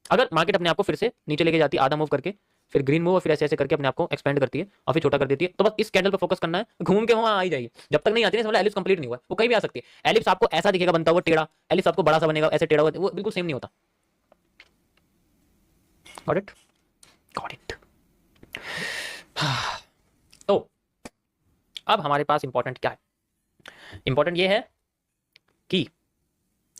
अगर मार्केट अपने आप को फिर से नीचे लेके जाती है आधा मूव करके, फिर ग्रीन मूव और फिर ऐसे ऐसे करके अपने आप को एक्सपेंड करती है और फिर छोटा कर देती है, तो बस इस कैंडल पर फोकस करना है, घूम के वहां आ ही जाएगी। जब तक नहीं आती है एलिप्स कंप्लीट नहीं हुआ, वो कहीं भी आ सकती है। एलिप्स आपको ऐसा दिखेगा बनता हुआ टेढ़ा, एलिप्स आपको बड़ा सा बनेगा ऐसे टेढ़ा हुआ, वो बिल्कुल सेम नहीं होता। Got it? Got it. तो अब हमारे पास इंपॉर्टेंट क्या है, इंपॉर्टेंट ये है कि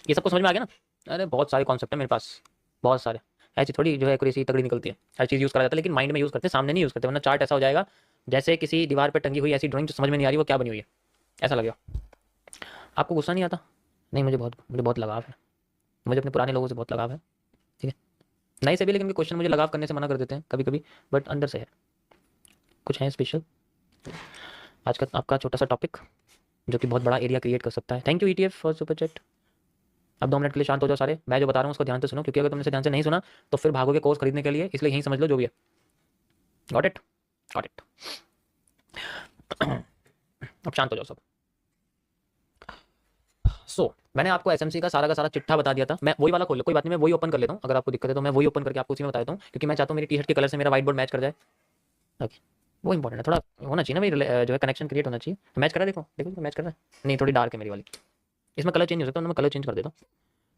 ये सबको समझ में आ गया ना। अरे बहुत सारे कॉन्सेप्ट है मेरे पास, बहुत सारे, ऐसी थोड़ी जो है एक्यूरेसी तगड़ी निकलती है, हर चीज़ यूज़ करा जाता है, लेकिन माइंड में यूज़ करते हैं, सामने नहीं यूज़ करते, वरना चार्ट ऐसा हो जाएगा जैसे किसी दीवार पर टंगी हुई ऐसी ड्राइंग जो समझ में नहीं आ रही वो क्या बनी हुई है, ऐसा लगेगा। आपको गुस्सा नहीं आता? नहीं, मुझे बहुत लगाव है, मुझे अपने पुराने लोगों से बहुत लगाव है, ठीक है। नए से भी, लेकिन क्वेश्चन मुझे लगाव करने से मना कर देते हैं कभी कभी, बट अंदर से है, कुछ है स्पेशल। आज का आपका छोटा सा टॉपिक जो कि बहुत बड़ा एरिया क्रिएट कर सकता है। Thank you ETF for super chat. अब 2 मिनट के लिए शांत हो जाओ सारे, मैं जो बता रहा हूँ उसको ध्यान से सुनो, क्योंकि अगर तुमने से ध्यान से नहीं सुना तो फिर भागोगे कोर्स खरीदने के लिए, इसलिए यहीं समझ लो जो भी है। Got it? Got it. अब शांत हो जाओ सब। मैंने आपको SMC का सारा चिट्ठा बता दिया था। मैं वही वाला खोल लो, कोई बात नहीं, मैं वही ओपन कर लेता हूँ, अगर आपको दिक्कत है तो मैं वही ओपन करके आपको उसी में बता देता हूँ, क्योंकि मैं चाहता हूँ मेरी टी-शर्ट के कलर से मेरा व्हाइट बोर्ड मैच कर जाए। ओके, वो इंपॉर्टेंट है, थोड़ा होना चाहिए ना भाई, जो है कनेक्शन क्रिएट होना चाहिए। मैच कर रहा है, देखो देखो मैच कर रहा है, नहीं थोड़ी डार्क है मेरी वाली, इसमें कलर चेंज हो सकता है, मैं कलर चेंज कर देता हूँ।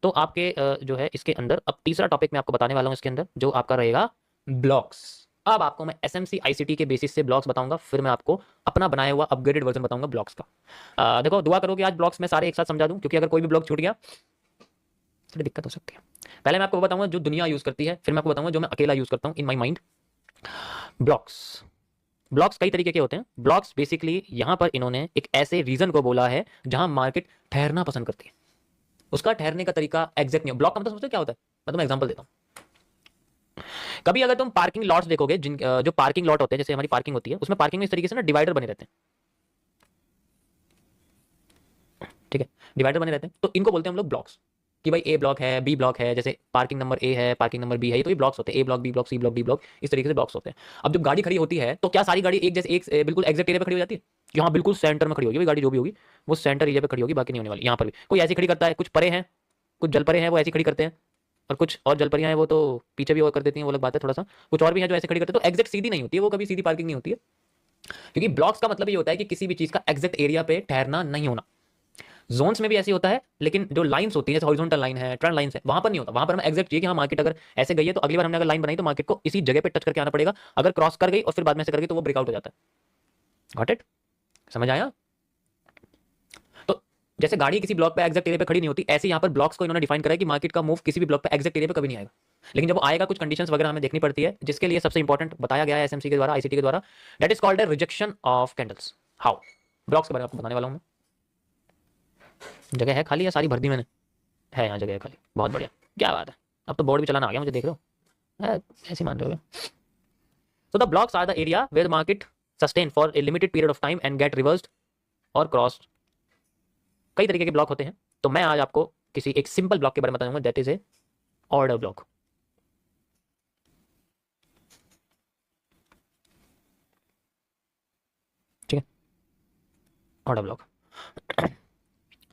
तो आपके जो है इसके अंदर अब तीसरा टॉपिक मैं आपको बताने वाला हूँ इसके अंदर, जो आपका रहेगा ब्लॉक्स। अब आपको मैं SMC ICT के बेसिस से ब्लॉक्स बताऊंगा, फिर मैं आपको अपना बनाया हुआ अपग्रेडेड वर्जन बताऊंगा ब्लॉक्स का। देखो दुआ करो कि आज ब्लॉक्स में सारे एक साथ समझा दूं, क्योंकि अगर कोई भी ब्लॉक छूट गया थोड़ी दिक्कत हो सकती है। पहले मैं आपको बताऊंगा जो दुनिया यूज करती है, फिर मैं आपको बताऊंगा जो मैं अकेला यूज करता हूँ इन माई माइंड। ब्लॉक्स कई तरीके के होते हैं। ब्लॉक्स बेसिकली यहाँ पर इन्होंने एक ऐसे रीजन को बोला है जहां मार्केट ठहरना पसंद करती है, उसका ठहरने का तरीका एग्जैक्ट नहीं है। ब्लॉक का मतलब समझते क्या होता है, मैं तुम्हें एग्जांपल देता हूँ। कभी अगर तुम पार्किंग लॉट्स देखोगे, जो पार्किंग लॉट होते हैं, जैसे हमारी पार्किंग होती है, उसमें पार्किंग में इस तरीके से ना डिवाइडर बने रहते हैं, ठीक है, डिवाइडर बने रहते हैं, तो इनको बोलते हैं हम लोग ब्लॉक्स। कि भाई ए ब्लॉक है, बी ब्लॉक है, जैसे पार्किंग नंबर ए है, पार्किंग नंबर बी है, तो ये ब्लॉक्स होते हैं, A block, B block, C block, D block, इस तरीके से ब्लॉक्स होते हैं। अब जब गाड़ी खड़ी होती है तो क्या सारी गाड़ी एक जैसे एक बिल्कुल एग्जैक्ट एरिया पे खड़ी हो जाती है? कि हाँ बिल्कुल सेंटर में खड़ी होगी भाई गाड़ी, जो भी होगी वो सेंटर एरिया पे खड़ी होगी, बाकी नहीं होने वाली। यहाँ पर भी कोई ऐसी खड़ी करता है, कुछ परे हैं, कुछ जल परे हैं, वो ऐसी खड़ी करते हैं, और कुछ और जल परियां हैं वो तो पीछे भी और कर देती हैं, वो अलग बात है थोड़ा सा। कुछ और भी हैं जो ऐसे खड़ी करते हैं, तो एग्जैक्ट सीधी नहीं होती है वो, कभी सीधी पार्किंग नहीं होती है, क्योंकि ब्लॉक्स का मतलब ये होता है कि किसी भी चीज का एग्जैक्ट एरिया पे ठहरना नहीं होना। जोन्स में भी ऐसी होता है, लेकिन जो लाइंस होती है जैसे हॉरिजॉन्टल लाइन है, ट्रेंड लाइंस है, वहां पर नहीं होता। वहां पर हमें एग्जैक्ट चाहिए कि हाँ मार्केट अगर ऐसे गई है तो अगली बार हमने अगर लाइन बनाई तो मार्केट को इसी जगह पे टच करके आना पड़ेगा। अगर क्रॉस कर गई और फिर बाद में से कर गई तो वो ब्रेकआउट हो जाता है। Got it? समझ आया? तो जैसे गाड़ी किसी ब्लॉक पे एग्जैक्ट एरिया पे खड़ी नहीं होती, ऐसे यहाँ पर ब्लॉक्स को इन्होंने डिफाइन करा है कि मार्केट का मूव किसी भी ब्लॉक पे एग्जैक्ट एरिया पे कभी नहीं आएगा, लेकिन जब वो आएगा कुछ कंडीशंस वगैरह हमें देखनी पड़ती है, जिसके लिए सबसे इंपॉर्टेंट बताया गया है एसएमसी के द्वारा, आईसीटी के द्वारा, that is called a rejection of candles. How? Blocks के बारे में आपको बताने वाला हूं मैं। जगह है खाली या सारी भर दी मैंने? है यहाँ जगह है खाली, बहुत बढ़िया, क्या बात है। अब तो बोर्ड भी चलाना आ गया मुझे, देख रहे हो, ऐसे मान रहे हो। So the blocks are the area where the market sustain for a limited period of time and get reversed और crossed। कई तरीके के ब्लॉक होते हैं, तो मैं आज आपको किसी एक सिंपल ब्लॉक के बारे में बताऊंगा, that is a order block. ठीक है, ऑर्डर ब्लॉक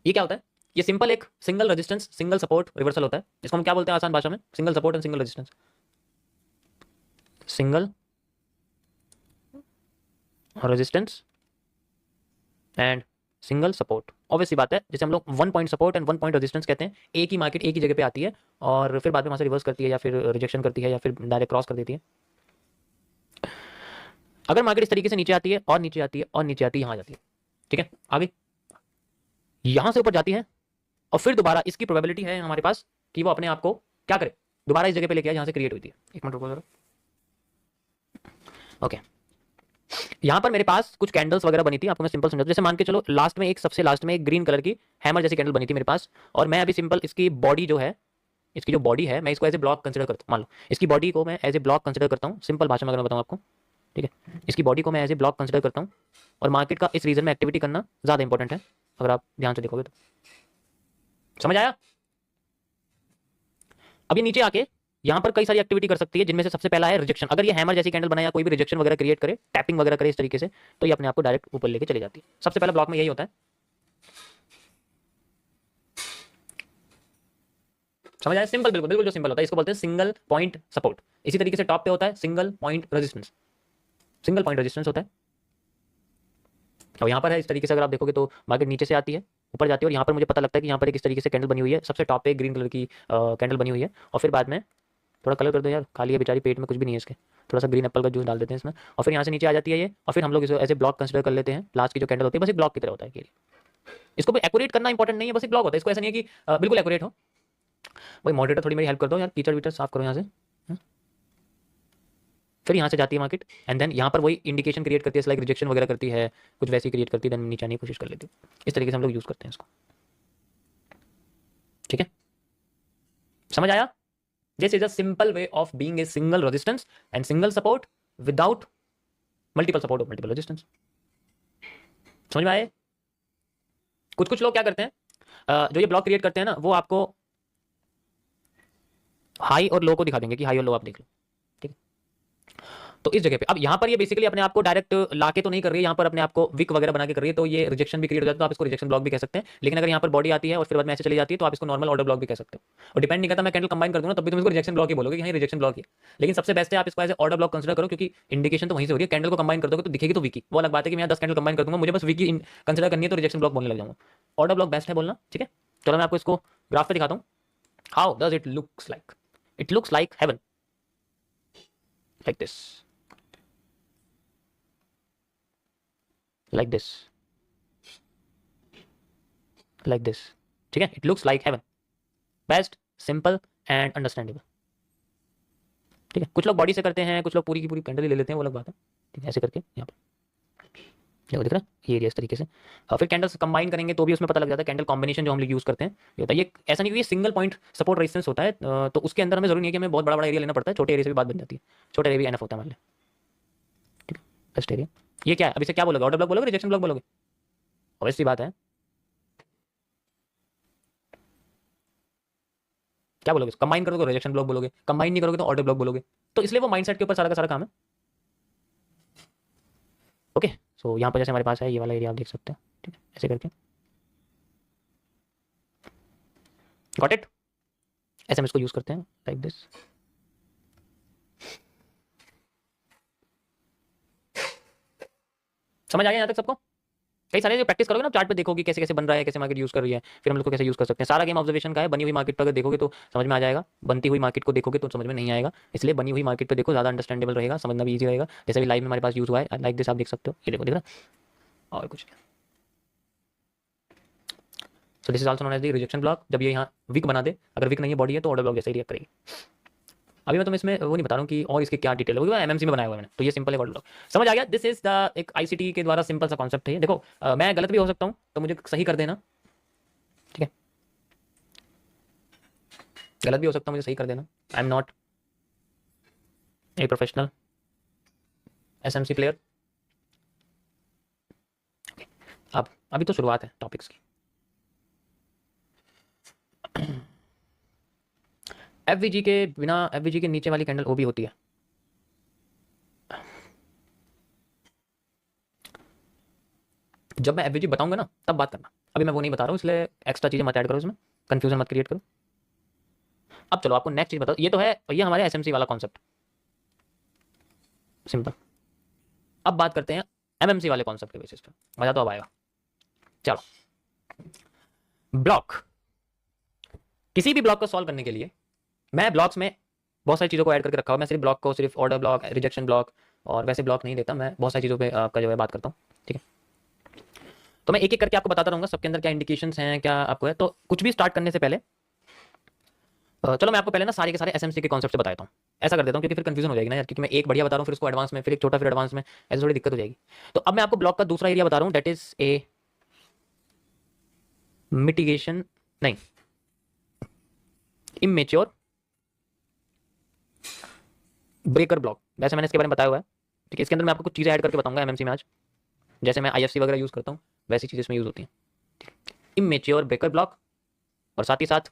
ये क्या होता है? ये सिंपल एक single resistance single support reversal होता है, जिसको हम क्या बोलते हैं आसान भाषा में? Single support and single resistance. Single resistance and single support. Obviously बात है, जैसे हम लोग one point support and one point resistance कहते हैं, एक ही मार्केट एक ही जगह पे आती है और फिर बाद में वहां से रिवर्स करती है या फिर रिजेक्शन करती है या फिर डायरेक्ट क्रॉस कर देती है। अगर मार्केट इस तरीके से नीचे आती है और नीचे आती है और नीचे आती है, यहाँ आ जाती है, ठीक है, आगे यहां से ऊपर जाती है और फिर दोबारा इसकी प्रोबेबिलिटी है हमारे पास कि वो अपने आप को क्या करे, दोबारा इस जगह पे लेके आए जहां से क्रिएट हुई थी। एक मिनट रुको जरा। ओके, यहां पर मेरे पास कुछ कैंडल्स वगैरह बनी थी, आपको मैं सिंपल समझाता हूं। जैसे मान के चलो लास्ट में एक, सबसे लास्ट में एक ग्रीन कलर की हैमर जैसी कैंडल बनी थी मेरे पास, और मैं अभी सिंपल इसकी बॉडी जो है, इसकी जो बॉडी है, मैं इसको एज ए ब्लॉक कंसिडर करता हूं। मान लो इसकी बॉडी को मैं एज ए ब्लॉक कंसिडर करता हूं, सिंपल भाषा में अगर मैं बताऊं आपको, ठीक है, इसकी बॉडी को मैं एज ए ब्लॉक कंसिडर करता हूं, और मार्केट का इस रीजन में एक्टिविटी करना ज्यादा इंपॉर्टेंट है, अगर आप ध्यान से देखोगे तो। समझ आया? अब ये नीचे आके यहाँ पर कई सारी एक्टिविटी कर सकती है, जिनमें से सबसे पहला है रिजेक्शन। अगर ये हैमर जैसी कैंडल बनाए या कोई भी रिजेक्शन वगैरह क्रिएट करे, टैपिंग वगैरह करे इस तरीके से, तो ये अपने आप को डायरेक्ट ऊपर लेके चली जाती है। सबसे पहला ब्लॉक में यही होता है। समझ आया? सिंपल, बिल्कुल बिल्कुल जो सिंपल होता है, इसको बोलते हैं सिंगल पॉइंट सपोर्ट। इसी तरीके से टॉप पे होता है single point resistance, single point resistance होता है। और यहाँ पर है इस तरीके से, अगर आप देखोगे तो मार्केट नीचे से आती है, ऊपर जाती है, और यहाँ पर मुझे पता लगता है कि यहाँ पर एक इस तरीके से कैंडल बनी हुई है, सबसे टॉप पे ग्रीन कलर की कैंडल बनी हुई है, और फिर बाद में थोड़ा कलर कर दो यार, खाली है बेचारी, पेट में कुछ भी नहीं है इसके, थोड़ा सा ग्रीन एप्पल का जूस डाल देते हैं इसमें, और फिर यहाँ से नीचे आ जाती है ये, और फिर हम लोग इसे ऐसे ब्लॉक कंसिडर कर लेते हैं। लास्ट की जो कैंडल होती है बस एक ब्लॉक की तरह होता है कि इसको भी एक्यूरेट करना इंपॉर्टेंट नहीं है, बस एक ब्लॉक होता है, इसको ऐसा नहीं है कि बिल्कुल एक्यूरेट हो। भाई मॉडरेटर थोड़ी मेरी हेल्प कर दो यार, कीचड़ वीचड़ साफ करो यहाँ से। फिर यहाँ से जाती है मार्केट, एंड देन यहाँ पर वही इंडिकेशन क्रिएट करती है, लाइक रिजेक्शन वगैरह करती है, कुछ वैसी क्रिएट करती है, देन नीचे आने की कोशिश कर लेती है। इस तरीके से हम लोग यूज करते हैं इसको। ठीक है, समझ आया? This is a simple way of being a single resistance and single support without multiple support और मल्टीपल रेजिस्टेंस। समझ में आए? कुछ कुछ लोग क्या करते हैं, जो ये ब्लॉक क्रिएट करते हैं ना, वो आपको हाई और लो को दिखा देंगे कि हाई और लो आप देख लो, ठीक है। तो इस जगह पे अब यहाँ पर ये बेसिकली अपने आप को डायरेक्ट लाके तो नहीं कर रही है, यहाँ पर अपने आप को विक वगैरह बना के कर रही है, तो ये रिजेक्शन भी क्रिएट हो जाता है, तो आप इसको रिजेक्शन ब्लॉक भी कह सकते हैं। लेकिन अगर यहाँ पर बॉडी आती है और फिर बाद में ऐसे चली जाती है, तो आप इसको नॉर्मल ऑर्डर ब्लॉक भी कह सकते हो, और डिपेंड नहीं करता, मैं कैंडल कंबाइन कर दूंगा तब भी तुम इसको रिजेक्शन ब्लॉक ही बोलोगे कि हाँ रिजेक्शन ब्लॉक है। लेकिन सबसे बेस्ट है आप इसको एज ऑर्डर ब्लॉक कंसिडर करो, क्योंकि इंडिकेशन तो वहीं से हो रही है। कैंडल को कंबाइन कर दोगे तो दिखेगी तो वीकी, वो अलग बात है कि मैं 10 कैंडल कंबाइन कर दूंगा, मुझे बस वीकी कंसिडर करनी है तो रिजेक्शन ब्लॉक बोलने लग जाऊंगा। ऑर्डर ब्लॉक बेस्ट है बोलना, ठीक है। चलो मैं आपको इसको ग्राफ पे दिखाता हूँ। How does it looks like? It looks like heaven, like this, like this, like this, ठीक है। It looks like heaven, best, simple and understandable, ठीक है। कुछ लोग बॉडी से करते हैं, कुछ लोग पूरी की पूरी कैंडल ही ले लेते हैं, वो अलग बात है, ठीक है। ऐसे करके यहाँ पर देखो, दिख रहा है ये एरिया इस तरीके से, और फिर कैंडल्स कंबाइन करेंगे तो भी उसमें पता लग जाता है। कैंडल कॉम्बिनेशन जो हम लोग यूज करते हैं ये होता है, ये ऐसा नहीं कि ये सिंगल पॉइंट सपोर्ट रेजिस्टेंस होता है, तो उसके अंदर हमें जरूरी नहीं है कि हमें बहुत बड़ा बड़ा एरिया लेना पड़ता है, छोटे एरिया से भी बात बन जाती है, छोटे एरिया भी एनफ होता है हमारे लिए, ठीक है। बेस्ट एरिया ये क्या है? अभी से क्या बोलोगे? ऑर्डर ब्लॉक बोलोगे, रिजेक्शन ब्लॉक बोलोगे? ऑब्वियसली बात है, क्या बोलोगे? कंबाइन करोगे तो रिजेक्शन ब्लॉक बोलोगे, कंबाइन नहीं करोगे तो ऑर्डर ब्लॉक बोलोगे। तो इसलिए वो माइंडसेट के ऊपर सारा का सारा काम है। ओके, सो यहाँ पर जैसे हमारे पास है ये वाला एरिया, आप देख सकते हैं, ठीक है, ऐसे करके। Got it? ऐसे हम इसको यूज करते हैं लाइक दिस। समझ आ गया यहाँ तक सबको? कई सारे जो प्रैक्टिस करोगे ना, चार्ट पे देखोगे कैसे कैसे बन रहा है, कैसे मार्केट यूज कर रही है, फिर हम लोग को कैसे यूज कर सकते हैं। सारा गेम ऑब्जर्वेशन का है। बनी हुई मार्केट पर अगर देखोगे तो समझ में आ जाएगा, बनती हुई मार्केट को देखोगे तो समझ में नहीं आएगा। इसलिए बनी हुई मार्केट पर देखो, ज़्यादा अंडरस्टैंडेबल रहेगा, समझना भी ईजी रहेगा। जैसे भी लाइव में हमारे पास यूज हुआ है लाइक दिस, आप देख सकते हो, ये देखो, देख रहा और कुछ। So this is also known as the rejection block. जब ये यहाँ वीक बना दे, अगर वीक नहीं है बॉडी है, तो ऑर्डर ब्लॉक जैसे ही रिएक्ट करेगी। अभी मैं तुम्हें इसमें वो नहीं बता रहा हूँ कि और इसके क्या डिटेल है, वो एमएमसी में बनाया हुआ है मैंने, तो ये सिंपल है ऑर्डर ब्लॉक। समझ आ गया? दिस इज द एक आईसीटी के द्वारा सिंपल सा कॉन्सेप्ट है। देखो मैं गलत भी हो सकता हूँ, तो मुझे सही कर देना, ठीक है? गलत भी हो सकता हूँ, मुझे सही कर देना। I am not a professional SMC player. अब अभी तो शुरुआत है टॉपिक्स की। एफवीजी के बिना, एफवीजी के नीचे वाली कैंडल ओ भी होती है। जब मैं एफवीजी बताऊंगा ना तब बात करना, अभी मैं वो नहीं बता रहा हूँ, इसलिए एक्स्ट्रा चीजें मत ऐड करो इसमें, कंफ्यूजन मत क्रिएट करो। अब चलो आपको नेक्स्ट चीज बताओ। ये तो है, ये हमारे एसएमसी वाला कॉन्सेप्ट, सिंपल। अब बात करते हैं एमएमसी वाले कॉन्सेप्ट के बेसिस पे, मजा तो अब आएगा। चलो, ब्लॉक, किसी भी ब्लॉक को सॉल्व करने के लिए मैं ब्लॉक्स में बहुत सारी चीज़ों को ऐड करके रखा हुआ। मैं सिर्फ ब्लॉक को, सिर्फ ऑर्डर ब्लॉक, रिजेक्शन ब्लॉक और वैसे ब्लॉक नहीं देता, मैं बहुत सारी चीज़ों पे आपका जो है बात करता हूँ, ठीक है? तो मैं एक एक करके आपको बताता रहूँगा सबके अंदर क्या इंडिकेशंस हैं, क्या आपको है। तो कुछ भी स्टार्ट करने से पहले चलो मैं आपको पहले ना सारे के सारे एसएमसी के कॉन्सेप्ट से बताता हूँ। ऐसा कर देता हूँ क्योंकि फिर कंफ्यूजन हो जाएगी ना यार, क्योंकि मैं एक बढ़िया बता रहा हूँ फिर उसको एडवांस में, फिर एक छोटा फिर एडवांस में, ऐसे थोड़ी दिक्कत हो जाएगी। तो अब मैं आपको ब्लॉक का दूसरा एरिया बता रहा हूँ, दैट इज ए मिटिगेशन, नहीं, इमेच्योर ब्रेकर ब्लॉक। वैसे मैंने इसके बारे में बताया हुआ है, ठीक है? इसके अंदर मैं आपको कुछ चीज़ें ऐड करके बताऊंगा एमएमसी में आज, जैसे मैं आईएफसी वगैरह यूज़ करता हूँ वैसी चीज़ें इसमें यूज़ होती हैं। इमेच्योर ब्रेकर ब्लॉक, और साथ ही साथ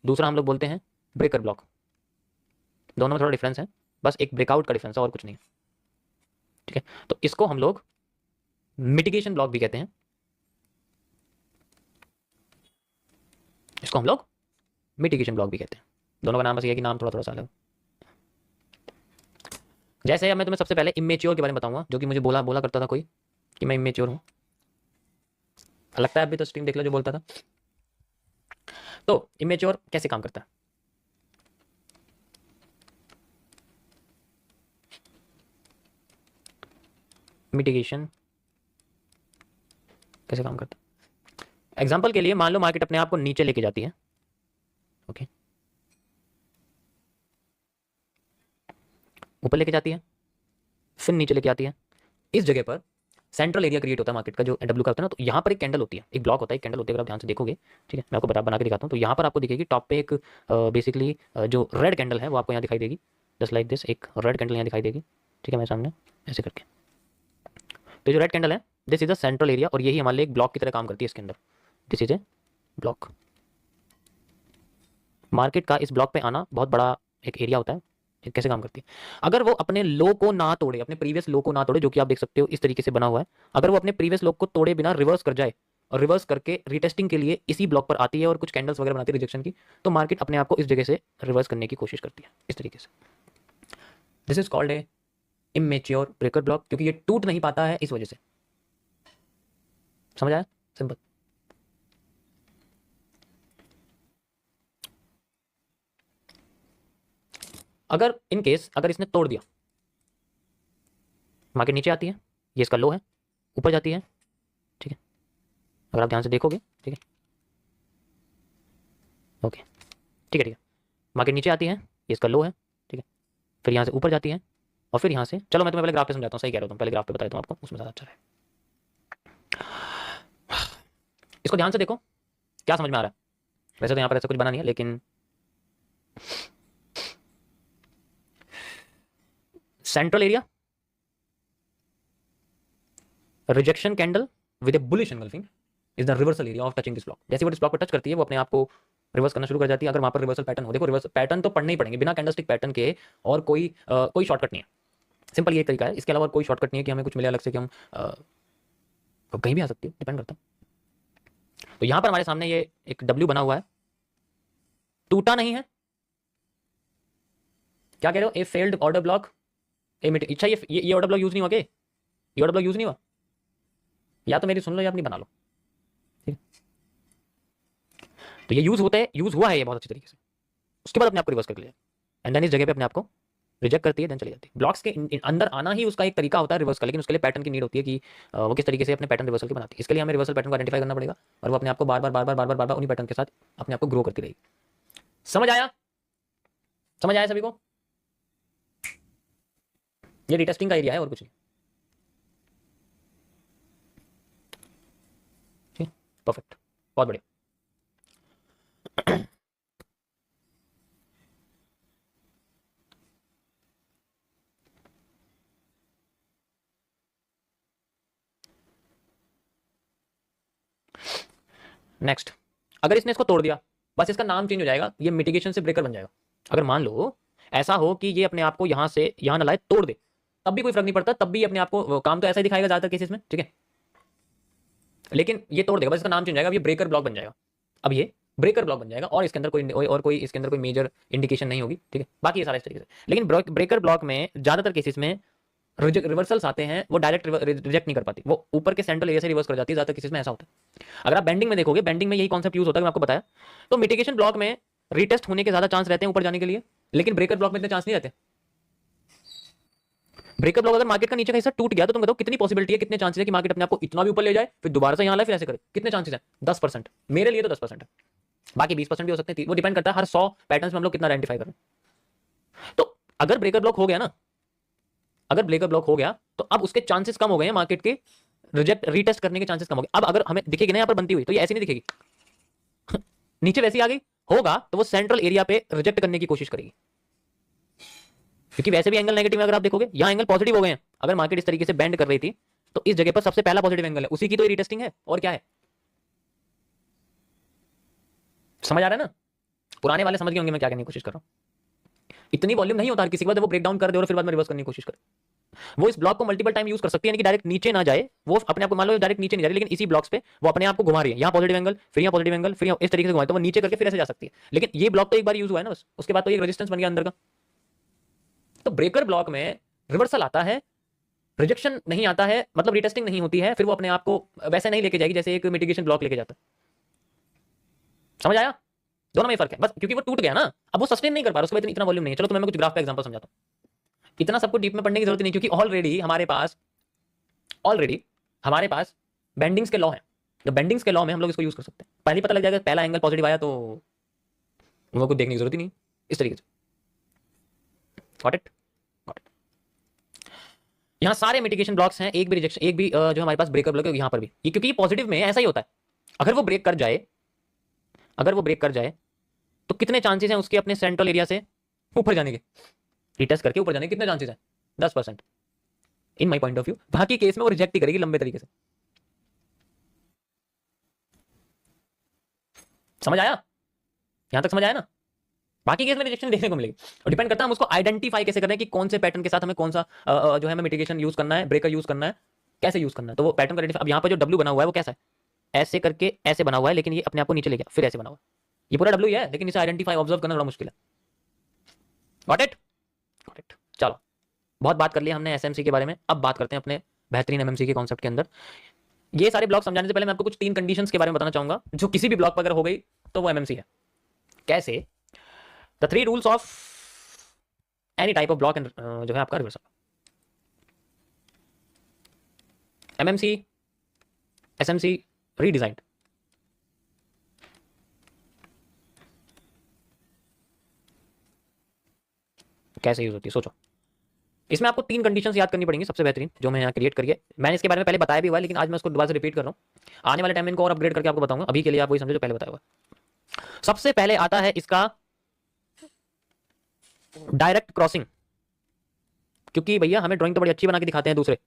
दूसरा हम लोग बोलते हैं ब्रेकर ब्लॉक। दोनों में थोड़ा डिफरेंस है, बस एक ब्रेकआउट का डिफरेंस है और कुछ नहीं, ठीक है? तो इसको हम लोग मिटिगेशन ब्लॉक भी कहते हैं, इसको हम लोग मिटिगेशन ब्लॉक भी कहते हैं। दोनों का नाम बस ये है कि नाम थोड़ा थोड़ा सा अलग। जैसे अब मैं तुम्हें सबसे पहले इमेच्योर के बारे में बताऊंगा, जो कि मुझे बोला करता था कोई कि मैं इमेच्योर हूं। लगता है अभी तो स्ट्रीम देख लो जो बोलता था। तो इमेच्योर कैसे काम करता है? मिटिगेशन कैसे काम करता है? एग्जांपल के लिए मान लो मार्केट अपने आप को नीचे लेके जाती है, ओके, ऊपर लेके जाती है, फिर नीचे लेके आती है। इस जगह पर सेंट्रल एरिया क्रिएट होता है मार्केट का, जो डब्ल्यू का होता है ना। तो यहाँ पर एक कैंडल होती है, एक ब्लॉक होता है, एक कैंडल होती है, अगर आप ध्यान से देखोगे, ठीक है? मैं आपको बना के दिखाता हूँ। तो यहाँ पर आपको दिखेगी टॉप पे एक बेसिकली जो रेड कैंडल है वो आपको यहाँ दिखाई देगी, जस्ट लाइक दिस। एक रेड कैंडल यहाँ दिखाई देगी, ठीक है, मेरे सामने ऐसे करके। तो जो रेड कैंडल है, this is a central area, और यही हमारे लिए एक ब्लॉक की तरह काम करती है इसके अंदर। This is a block. Market का इस ब्लॉक पे आना बहुत बड़ा एक एरिया होता है। कैसे काम करती है? अगर वो अपने लो को ना तोड़े, अपने प्रीवियस लो को ना तोड़े, जो कि आप देख सकते हो इस तरीके से बना हुआ है, अगर वो अपने प्रीवियस लो को तोड़े बिना रिवर्स कर जाए, और रिवर्स करके रीटेस्टिंग के लिए इसी ब्लॉक पर आती है और कुछ कैंडल्स वगैरह बनाती है रिजेक्शन की, तो मार्केट अपने आप को इस जगह से रिवर्स करने की कोशिश करती है इस तरीके से। This is called a immature breaker block, क्योंकि ये टूट नहीं पाता है इस वजह से। समझ आया? सिंपल। अगर इन केस अगर इसने तोड़ दिया, मार्केट नीचे आती है, ये इसका लो है, ऊपर जाती है, ठीक है? अगर आप ध्यान से देखोगे, ठीक है, ओके, ठीक है, मार्केट नीचे आती है, ये इसका लो है, ठीक है, फिर यहाँ से ऊपर जाती है, और फिर यहाँ से, चलो मैं तुम्हें पहले ग्राफ पे समझाता हूँ, सही कह रहा हूँ, पहले ग्राफ पे बताता हूँ आपको, उसमें ज़्यादा अच्छा है। इसको ध्यान से देखो, क्या समझ में आ रहा है? वैसे तो यहाँ पर ऐसा कुछ बना नहीं है, लेकिन central area, rejection candle with A bullish engulfing is the reversal area of touching this block. जैसे वो इस ब्लॉक पर टच करती है, वो अपने आप को रिवर्स करना शुरू कर जाती है अगर वहां पर रिवर्सल पैटर्न हो। देखो रिवर्सल पैटर्न तो पढ़ने ही पड़ेंगे, बिना कैंडलस्टिक पैटर्न के और कोई शॉर्टकट नहीं है। सिंपल ये एक तरीका है, इसके अलावा कोई शॉर्टकट नहीं है कि हमें कुछ मिले अलग से कि हम कहीं भी आ सकती है, डिपेंड करता है। तो यहां पर हमारे सामने ये एक डब्ल्यू बना हुआ है, टूटा नहीं है। क्या कह रहे हो? ए फेल्ड ऑर्डर ब्लॉक, अच्छा ये ऑर्डर ब्लॉक यूज नहीं हुआ? ये ऑर्डर ब्लॉक यूज नहीं हुआ? या तो मेरी सुन लो या अपनी बना लो, ठीक है? तो ये यूज हुआ है ये बहुत अच्छी तरीके से। उसके बाद अपने आप को रिवर्स कर लिया एंड देन इस जगह पे अपने आप को रिजेक्ट करती है, देन चली जाती है। ब्लॉक्स के अंदर आना ही उसका एक तरीका होता है रिवर्स का, लेकिन उसके लिए पैटर्न की नीड होती है कि वो किस तरीके से अपने पैटर्न रिवर्सल के बनाती है। इसके लिए हमें रिवर्सल पैटर्न को आइडेंटिफाई करना पड़ेगा और वो अपने आप को बार बार उन्हीं पैटर्न के साथ अपने आप को ग्रो करती रहेगी। समझ आया? समझ आया सभी को? ये रिटेस्टिंग का एरिया है और कुछ नहीं। ठीक, परफेक्ट, बहुत बढ़िया। नेक्स्ट, अगर इसने इसको तोड़ दिया, बस इसका नाम चेंज हो जाएगा, ये मिटिगेशन से ब्रेकर बन जाएगा। अगर मान लो ऐसा हो कि ये अपने आप को यहां से यहां न लाए, तोड़ दे, तब भी कोई फर्क नहीं पड़ता, तब भी अपने आप को काम तो ऐसा ही दिखाएगा ज्यादातर केसेस में, ठीक है? लेकिन ये तोड़ देगा, बस इसका नाम चेंज हो जाएगा, अब ये ब्रेकर ब्लॉक बन जाएगा। अब ये ब्रेकर ब्लॉक बन जाएगा और इसके अंदर कोई इसके अंदर कोई मेजर इंडिकेशन नहीं होगी, ठीक है? बाकी ये सारा इस तरीके से। लेकिन ब्रेकर ब्लॉक में ज्यादातर केसेस में रिवर्सल्स आते हैं, वो डायरेक्ट रिजेक्ट नहीं कर पाती, वो ऊपर के सेंट्रल एरिया से रिवर्स कर जाती है। ज्यादातर केसेस में ऐसा होता है। अगर आप बेंडिंग में देखोगे, बेंडिंग में यही कॉन्सेप्ट यूज होता है, मैं आपको बताया। तो मिटिगेशन ब्लॉक में रीटेस्ट होने के ज्यादा चांस रहते हैं ऊपर जाने के लिए, लेकिन ब्रेकर ब्लॉक में इतने चांस नहीं रहते। ब्रेकर ब्लॉक अगर मार्केट का नीचे का हिस्सा टूट गया तो तुम बताओ कितनी पॉसिबिलिटी है, कितने चांसेस है कि मार्केट अपने आप को इतना भी ऊपर ले जाए, फिर दोबारा से यहां लाए, फिर ऐसे करे? कितने चांसेस है? 10%। मेरे लिए तो 10% है, बाकी 20% भी हो सकते हैं। वो डिपेंड करता है हर 100 पैटर्न्स में हम लोग कितना आइडेंटिफाई करें। तो अगर ब्रेकर ब्लॉक हो गया ना, अगर ब्रेकर ब्लॉक हो गया तो अब उसके चांसेस कम हो गए हैं, मार्केट के रीटेस्ट करने के चांसेस कम हो गए। अब अगर हमें दिखेगी ना यहाँ पर बनती हुई, तो ये ऐसी नहीं दिखेगी नीचे वैसी आ गई होगा, तो वो सेंट्रल एरिया पे रिजेक्ट करने की कोशिश करेगी, क्योंकि वैसे भी एंगल नेगेटिव है। अगर आप देखोगे यहाँ एंगल पॉजिटिव हो गए हैं, अगर मार्केट इस तरीके से बेंड कर रही थी तो इस जगह पर सबसे पहला पॉजिटिव एंगल है, उसी की तो रीटेस्टिंग है, और क्या है? समझ आ रहा है ना? पुराने वाले समझ गए होंगे मैं क्या कहने की कोशिश कर रहा हूं। इतनी वॉल्यूम नहीं होता हर किसी के बाद, वो ब्रेक डाउन कर दे और फिर बाद में रिवर्स करने की कोशिश करे। वो इस ब्लॉक को मल्टीपल टाइम यूज कर सकती है, यानी कि डायरेक्ट नीचे ना जाए, वो अपने आप को मान लो डायरेक्ट नीचे नहीं जा रही, लेकिन इसी ब्लॉक्स पे वो अपने आप को घुमा रही है। यहाँ पॉजिटिव एंगल, फिर यहाँ पॉजिटिव एंगल, फिर इस तरीके से घुमाए तो वो नीचे करके फिर ऐसे जा सकती है। लेकिन ये ब्लॉक तो एक बार यूज हुआ है ना बस, उसके बाद तो एक रेजिस्टेंस बन गया अंदर का। तो ब्रेकर ब्लॉक में रिवर्सल आता है, रिजेक्शन नहीं आता है, मतलब रिटेस्टिंग नहीं होती है, फिर वो अपने आप को वैसे नहीं लेके जाएगी जैसे एक मिटिगेशन ब्लॉक लेके जाता है। समझ आया? दोनों में फर्क है बस, क्योंकि वो टूट गया ना, अब वो सस्टेन नहीं कर पा रहा, उसके बाद इतना वॉल्यूम नहीं है। चलो तुम्हें मैं कुछ ग्राफ का एग्जांपल समझाता हूं। इतना सबको डीप में पढ़ने की जरूरत नहीं, क्योंकि ऑलरेडी हमारे पास बेंडिंग्स के लॉ हैं। तो बेंडिंग्स के लॉ में हम लोग इसको यूज कर सकते हैं। पहले पता लग जाएगा, पहला एंगल पॉजिटिव आया तो उन लोगों को देखने की जरूरत ही नहीं, इस तरीके से। Got it? यहाँ सारे मिटिगेशन ब्लॉक्स हैं, एक भी रिजेक्शन, एक भी जो हमारे पास ब्रेकर ब्लॉक है यहाँ पर भी, ये क्योंकि पॉजिटिव में ऐसा ही होता है। अगर वो ब्रेक कर जाए तो कितने चांसेस हैं उसके अपने सेंट्रल एरिया से ऊपर जाने के, रिटेस्ट करके ऊपर जाने के कितने चांसेस हैं? 10% in my point of view. बाकी केस में वो रिजेक्ट ही करेगी लंबे तरीके से। समझ आया? यहां तक समझ आया ना? बाकी केस में रिजेक्शन देखने को मिलेगी, और डिपेंड करता है हम उसको आइडेंटिफाई कैसे कर रहे हैं कि कौन से पैटर्न के साथ हमें कौन सा जो है हमें मिटिगेशन यूज करना है, ब्रेकर यूज करना है, कैसे यूज करना है। तो वो पैटर्न का अब यहाँ पर जो डब्ल्यू बना हुआ है वो कैसा है? ऐसे करके ऐसे बना हुआ है, लेकिन ये अपने आप को नीचे ले गया, फिर ऐसे बना हुआ है। ये पूरा डब्ल्यू है, लेकिन इसे आइडेंटिफाई ऑब्जर्व करना बड़ा मुश्किल है। Got it? Got it. चलो, बहुत बात कर लिया हमने एसएमसी के बारे में, अब बात करते हैं अपने बेहतरीन एमएमसी के कॉन्सेप्ट के अंदर। ये सारे ब्लॉक समझाने से पहले मैं आपको कुछ 3 कंडीशंस के बारे में बताना चाहूंगा, जो किसी भी ब्लॉक पर अगर हो गई तो वो एमएमसी है। कैसे? The 3 rules of any type of block and जो है आपका रिवर्सल। MMC, SMC redesigned. कैसे यूज होती है सोचो। इसमें आपको 3 कंडीशंस याद करनी पड़ेंगी, सबसे बेहतरीन जो मैं यहाँ क्रिएट करी है। मैंने इसके बारे में पहले बताया भी हुआ है, लेकिन आज मैं उसको दोबारा से रिपीट कर रहा हूँ। आने वाले टाइम में इनको और अपग्रेड करके आपको बताऊंगा, अभी के लिए आप वही समझो जो पहले बताया हुआ। सबसे पहले आता है इसका डायरेक्ट क्रॉसिंग, क्योंकि भैया हमें ड्राइंग तो बड़ी अच्छी बना के दिखाते हैं दूसरे।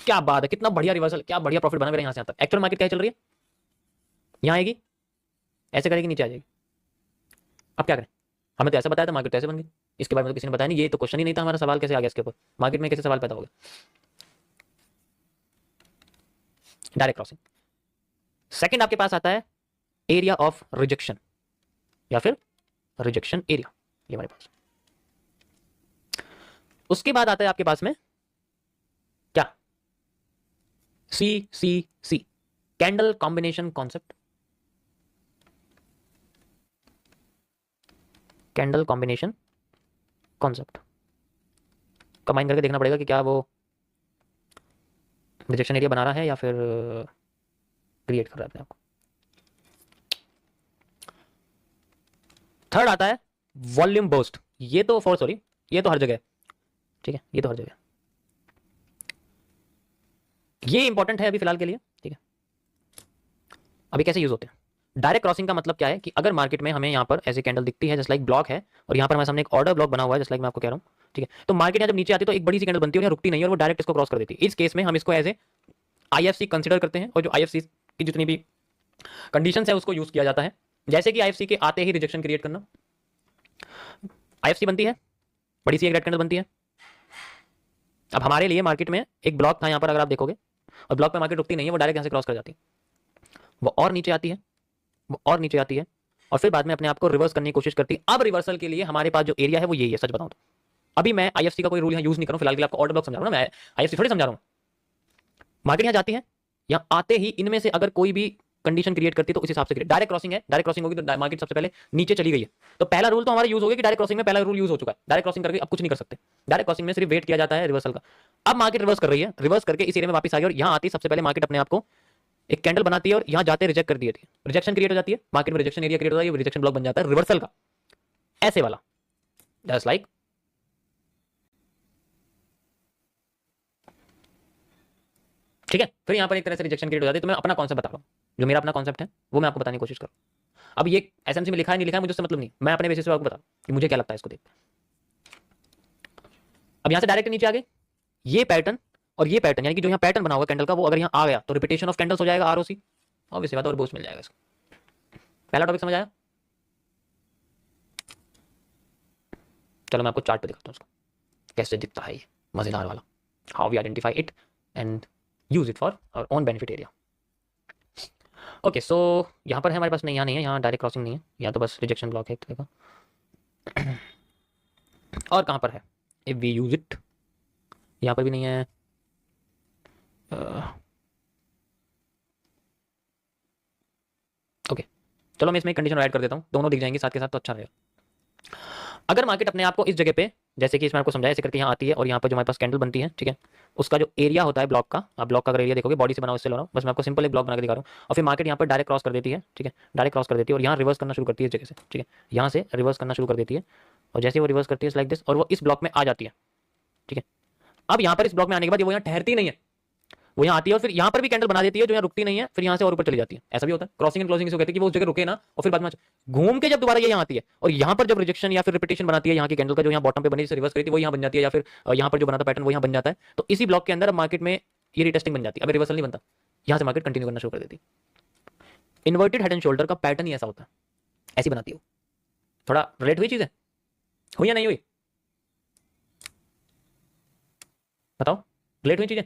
क्या बात है, कितना बढ़िया रिवर्सल, क्या बढ़िया प्रॉफिट बना मेरे यहाँ से यहाँ तक। एक्चुअल मार्केट क्या चल रही है? यहाँ आएगी, ऐसे करेगी, नीचे आ जाएगी। अब क्या करें, हमें तो ऐसा बताया था, मार्केट तो ऐसे बन गई। इसके बारे में तो किसी ने बताया नहीं, ये तो क्वेश्चन ही नहीं था हमारा, सवाल कैसे आ गया इसके ऊपर, मार्केट में कैसे सवाल पैदा हो गया। Direct crossing. सेकंड आपके पास आता है एरिया ऑफ रिजेक्शन या फिर रिजेक्शन एरिया, ये हमारे पास। उसके बाद आता है आपके पास में क्या, CCC, candle combination concept. Candle combination concept combine करके देखना पड़ेगा कि क्या वो रिजेक्शन एरिया बना रहा है या फिर क्रिएट कर रहा है अपने आप को। थर्ड आता है वॉल्यूम बर्स्ट, ये तो ये तो हर जगह है, ठीक है, ये तो हर जगह, ये इंपॉर्टेंट है अभी फिलहाल के लिए, ठीक है। अभी कैसे यूज होते हैं, डायरेक्ट क्रॉसिंग का मतलब क्या है कि अगर मार्केट में हमें यहाँ पर ऐसी कैंडल दिखती है जस्ट लाइक ब्लॉक है, और यहाँ पर हमारे सामने एक ऑर्डर ब्लॉक बना हुआ है जस्ट लाइक मैं आपको कह रहा हूँ, ठीक है, तो मार्केट यहाँ जब नीचे आती है तो एक बड़ी सी कैंडल बनती है और यहाँ रुकती नहीं है और वो डायरेक्ट इसको क्रॉस कर देती है। इस केस में हम इसको एज ए IFC कंसिडर करते हैं, और जो IFC की जितनी भी कंडीशन है उसको यूज किया जाता है। जैसे कि IFC के आते ही रिजेक्शन क्रिएट करना, IFC बनती है, बड़ी सी एक रेड कैंडल बनती है। अब हमारे लिए मार्केट में एक ब्लॉक था यहाँ पर, अगर आप देखोगे, और ब्लॉक पे मार्केट रुकती नहीं है, वो डायरेक्ट यहाँ से क्रॉस कर जाती है, वो और नीचे आती है, वो और नीचे आती है, और फिर बाद में अपने आप को रिवर्स करने की कोशिश करती है। अब रिवर्सल के लिए हमारे पास जो एरिया है वो यही है, सच बताऊं तो। अभी मैं IFC का कोई रूल यहाँ यूज नहीं करूँ फिलहाल के लिए, आपको ऑर्डर ब्लॉक समझा रहा हूँ ना, मैं IFC थोड़ी समझा रहा हूँ। मार्केट यहाँ जाती है, यहाँ आते ही इनमें से अगर कोई भी कंडीशन क्रिएट करती है तो उस हिसाब से डायरेक्ट क्रॉसिंग है, डायरेक्ट क्रॉसिंग होगी तो मार्केट सबसे पहले नीचे चली गई है, तो पहला रूल तो हमारा यूज हो गया कि डायरेक्ट क्रॉसिंग में पहला रूल यूज हो चुका है, डायरेक्ट क्रॉसिंग करके अब कुछ नहीं कर सकते, डायरेक्ट क्रॉसिंग में सिर्फ वेट किया जाता है रिवर्सल का। अब मार्केट रिवर्स कर रही है, रिवर्स करके इस एरिया में वापस आ गई, और यहाँ आती सबसे पहले मार्केट अपने आप को एक कैंडल बनाती है और यहाँ जाते रिजेक्ट कर दी जाती है, रिजेक्शन क्रिएट हो जाती है, मार्केट में रिजेक्शन एरिया क्रिएट होता है, रिजेक्शन ब्लॉक बन जाता है रिवर्सल का, ऐसे वाला, जस्ट लाइक ठीक है। फिर यहाँ पर एक तरह से रिजेक्शन क्रिएट हो जाती है। तो मैं अपना कॉन्सेप्ट बता रहा हूँ, जो मेरा अपना कॉन्सेप्ट है वो मैं आपको बताने की कोशिश करूँ। अब ये SMC में लिखा है नहीं लिखा है मुझे उससे मतलब नहीं, मैं अपने बेसिस पे आपको बता कि मुझे क्या लगता है इसको देख। अब यहाँ से डायरेक्ट नीचे आ गए, ये पैटर्न और ये पैटर्न, यानी कि जो यहाँ पैटर्न बना हुआ कैंडल का, वो अगर यहाँ आ गया तो रिपीटेशन ऑफ कैंडल्स हो जाएगा, ROC, ऑब्वियसली बात, और बूस्ट मिल जाएगा इसको। पहला टॉपिक समझ आया। चलो मैं आपको चार्ट पे दिखाता हूँ उसको कैसे दिखता है, ये मजेदार वाला, how we identify it and use it for our own benefit area. Okay, so यहाँ पर है हमारे पास, नहीं यहाँ नहीं है, यहाँ डायरेक्ट क्रॉसिंग नहीं है, यहाँ तो बस रिजेक्शन ब्लॉक है एक तरह का। और कहाँ पर है, इफ वी यूज इट, यहाँ पर भी नहीं है। ओके, चलो मैं इसमें कंडीशन ऐड कर देता हूँ, दोनों दिख जाएंगे साथ के साथ तो अच्छा रहेगा। अगर मार्केट अपने आप को इस जगह पे, जैसे कि इसमें आपको समझाया, ऐसे करके यहाँ आती है और यहाँ पर जो हमारे पास कैंडल बनती है, ठीक है, उसका जो एरिया होता है ब्लॉक का, आप ब्लॉक का अगर एरिया देखोगे, बॉडी से बना, उससे लो रहा हूँ, बस मैं आपको सिंपल एक ब्लॉक बना के दिखा रहा हूँ, और फिर मार्केट यहाँ पर डायरेक्ट क्रॉस कर देती है, ठीक है, डायरेक्ट क्रॉस कर देती है और यहाँ रिवर्स करना शुरू करती है इस जगह से, ठीक है, यहाँ से रिवर्स करना शुरू कर देती है, और जैसे वो रिवर्स करती है लाइक दिस, और वो इस ब्लॉक में आ जाती है, ठीक है। अब यहाँ पर इस ब्लॉक में आने के बाद वो यहाँ ठहरती नहीं है, वो यहाँ आती है और फिर यहाँ पर भी कैंडल बना देती है जो यहाँ रुकती नहीं है, फिर यहाँ से और ऊपर चली जाती है। ऐसा भी होता है, क्रॉसिंग एंड क्लोजिंग इसको कहते हैं कि वो उस जगह रुके ना, और फिर बाद में घूम के जब दोबारा ये यहाँ आती है और यहाँ पर जब रिजेक्शन या फिर रिपीटेशन बनाती है यहाँ की कैंडल का, जो यहाँ बॉटम पे बनी जिसे रिवर्स करी थी वो यहाँ बन जाती है, या फिर यहाँ पर जो बना था पैटर्न वो यहाँ बन जाता है। तो इसी ब्लॉक के अंदर अब मार्केट में ये रिटेस्टिंग बन जाती है, अगर रिवर्सल नहीं बनता यहाँ से मार्केट कंटिन्यू करना शुरू कर देती है। इन्वर्टेड हेड एंड शोल्डर का पैटर्न ही ऐसा होता है, ऐसी बनाती है। थोड़ा रिलेट हुई चीज है, हुई या नहीं हुई, बताओ, रिलेट हुई चीजें।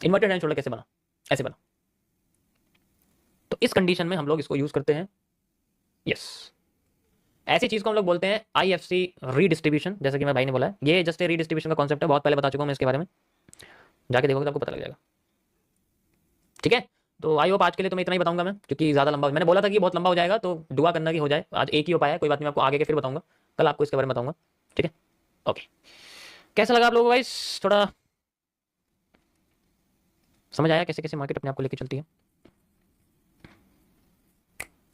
इन्वर्टेड हेड एंड शोल्डर कैसे बना, ऐसे बना। तो इस कंडीशन में हम लोग इसको यूज करते हैं, यस, ऐसी चीज को हम लोग बोलते हैं IFC रीडिस्ट्रीब्यूशन, जैसे कि मैं भाई ने बोला है, ये जस्ट रीडिस्ट्रीब्यूशन का कॉन्सेप्ट है, बहुत पहले बता चुका हूं मैं इसके बारे में, जाके देखोगे तो आपको पता लग जाएगा, ठीक है। तो आई होप आज के लिए तो मैं इतना ही बताऊंगा मैं, क्योंकि ज्यादा लंबा, मैंने बोला था कि बहुत लंबा हो जाएगा, तो दुआ करना कि हो जाए, आज एक ही हो पाया, कोई बात नहीं, मैं आपको आगे के फिर बताऊंगा, कल आपको इसके बारे में बताऊंगा, ठीक है। ओके, कैसा लगा आप लोगों को गाइस, थोड़ा समझ आया कैसे कैसे मार्केट अपने आप को लेकर चलती है।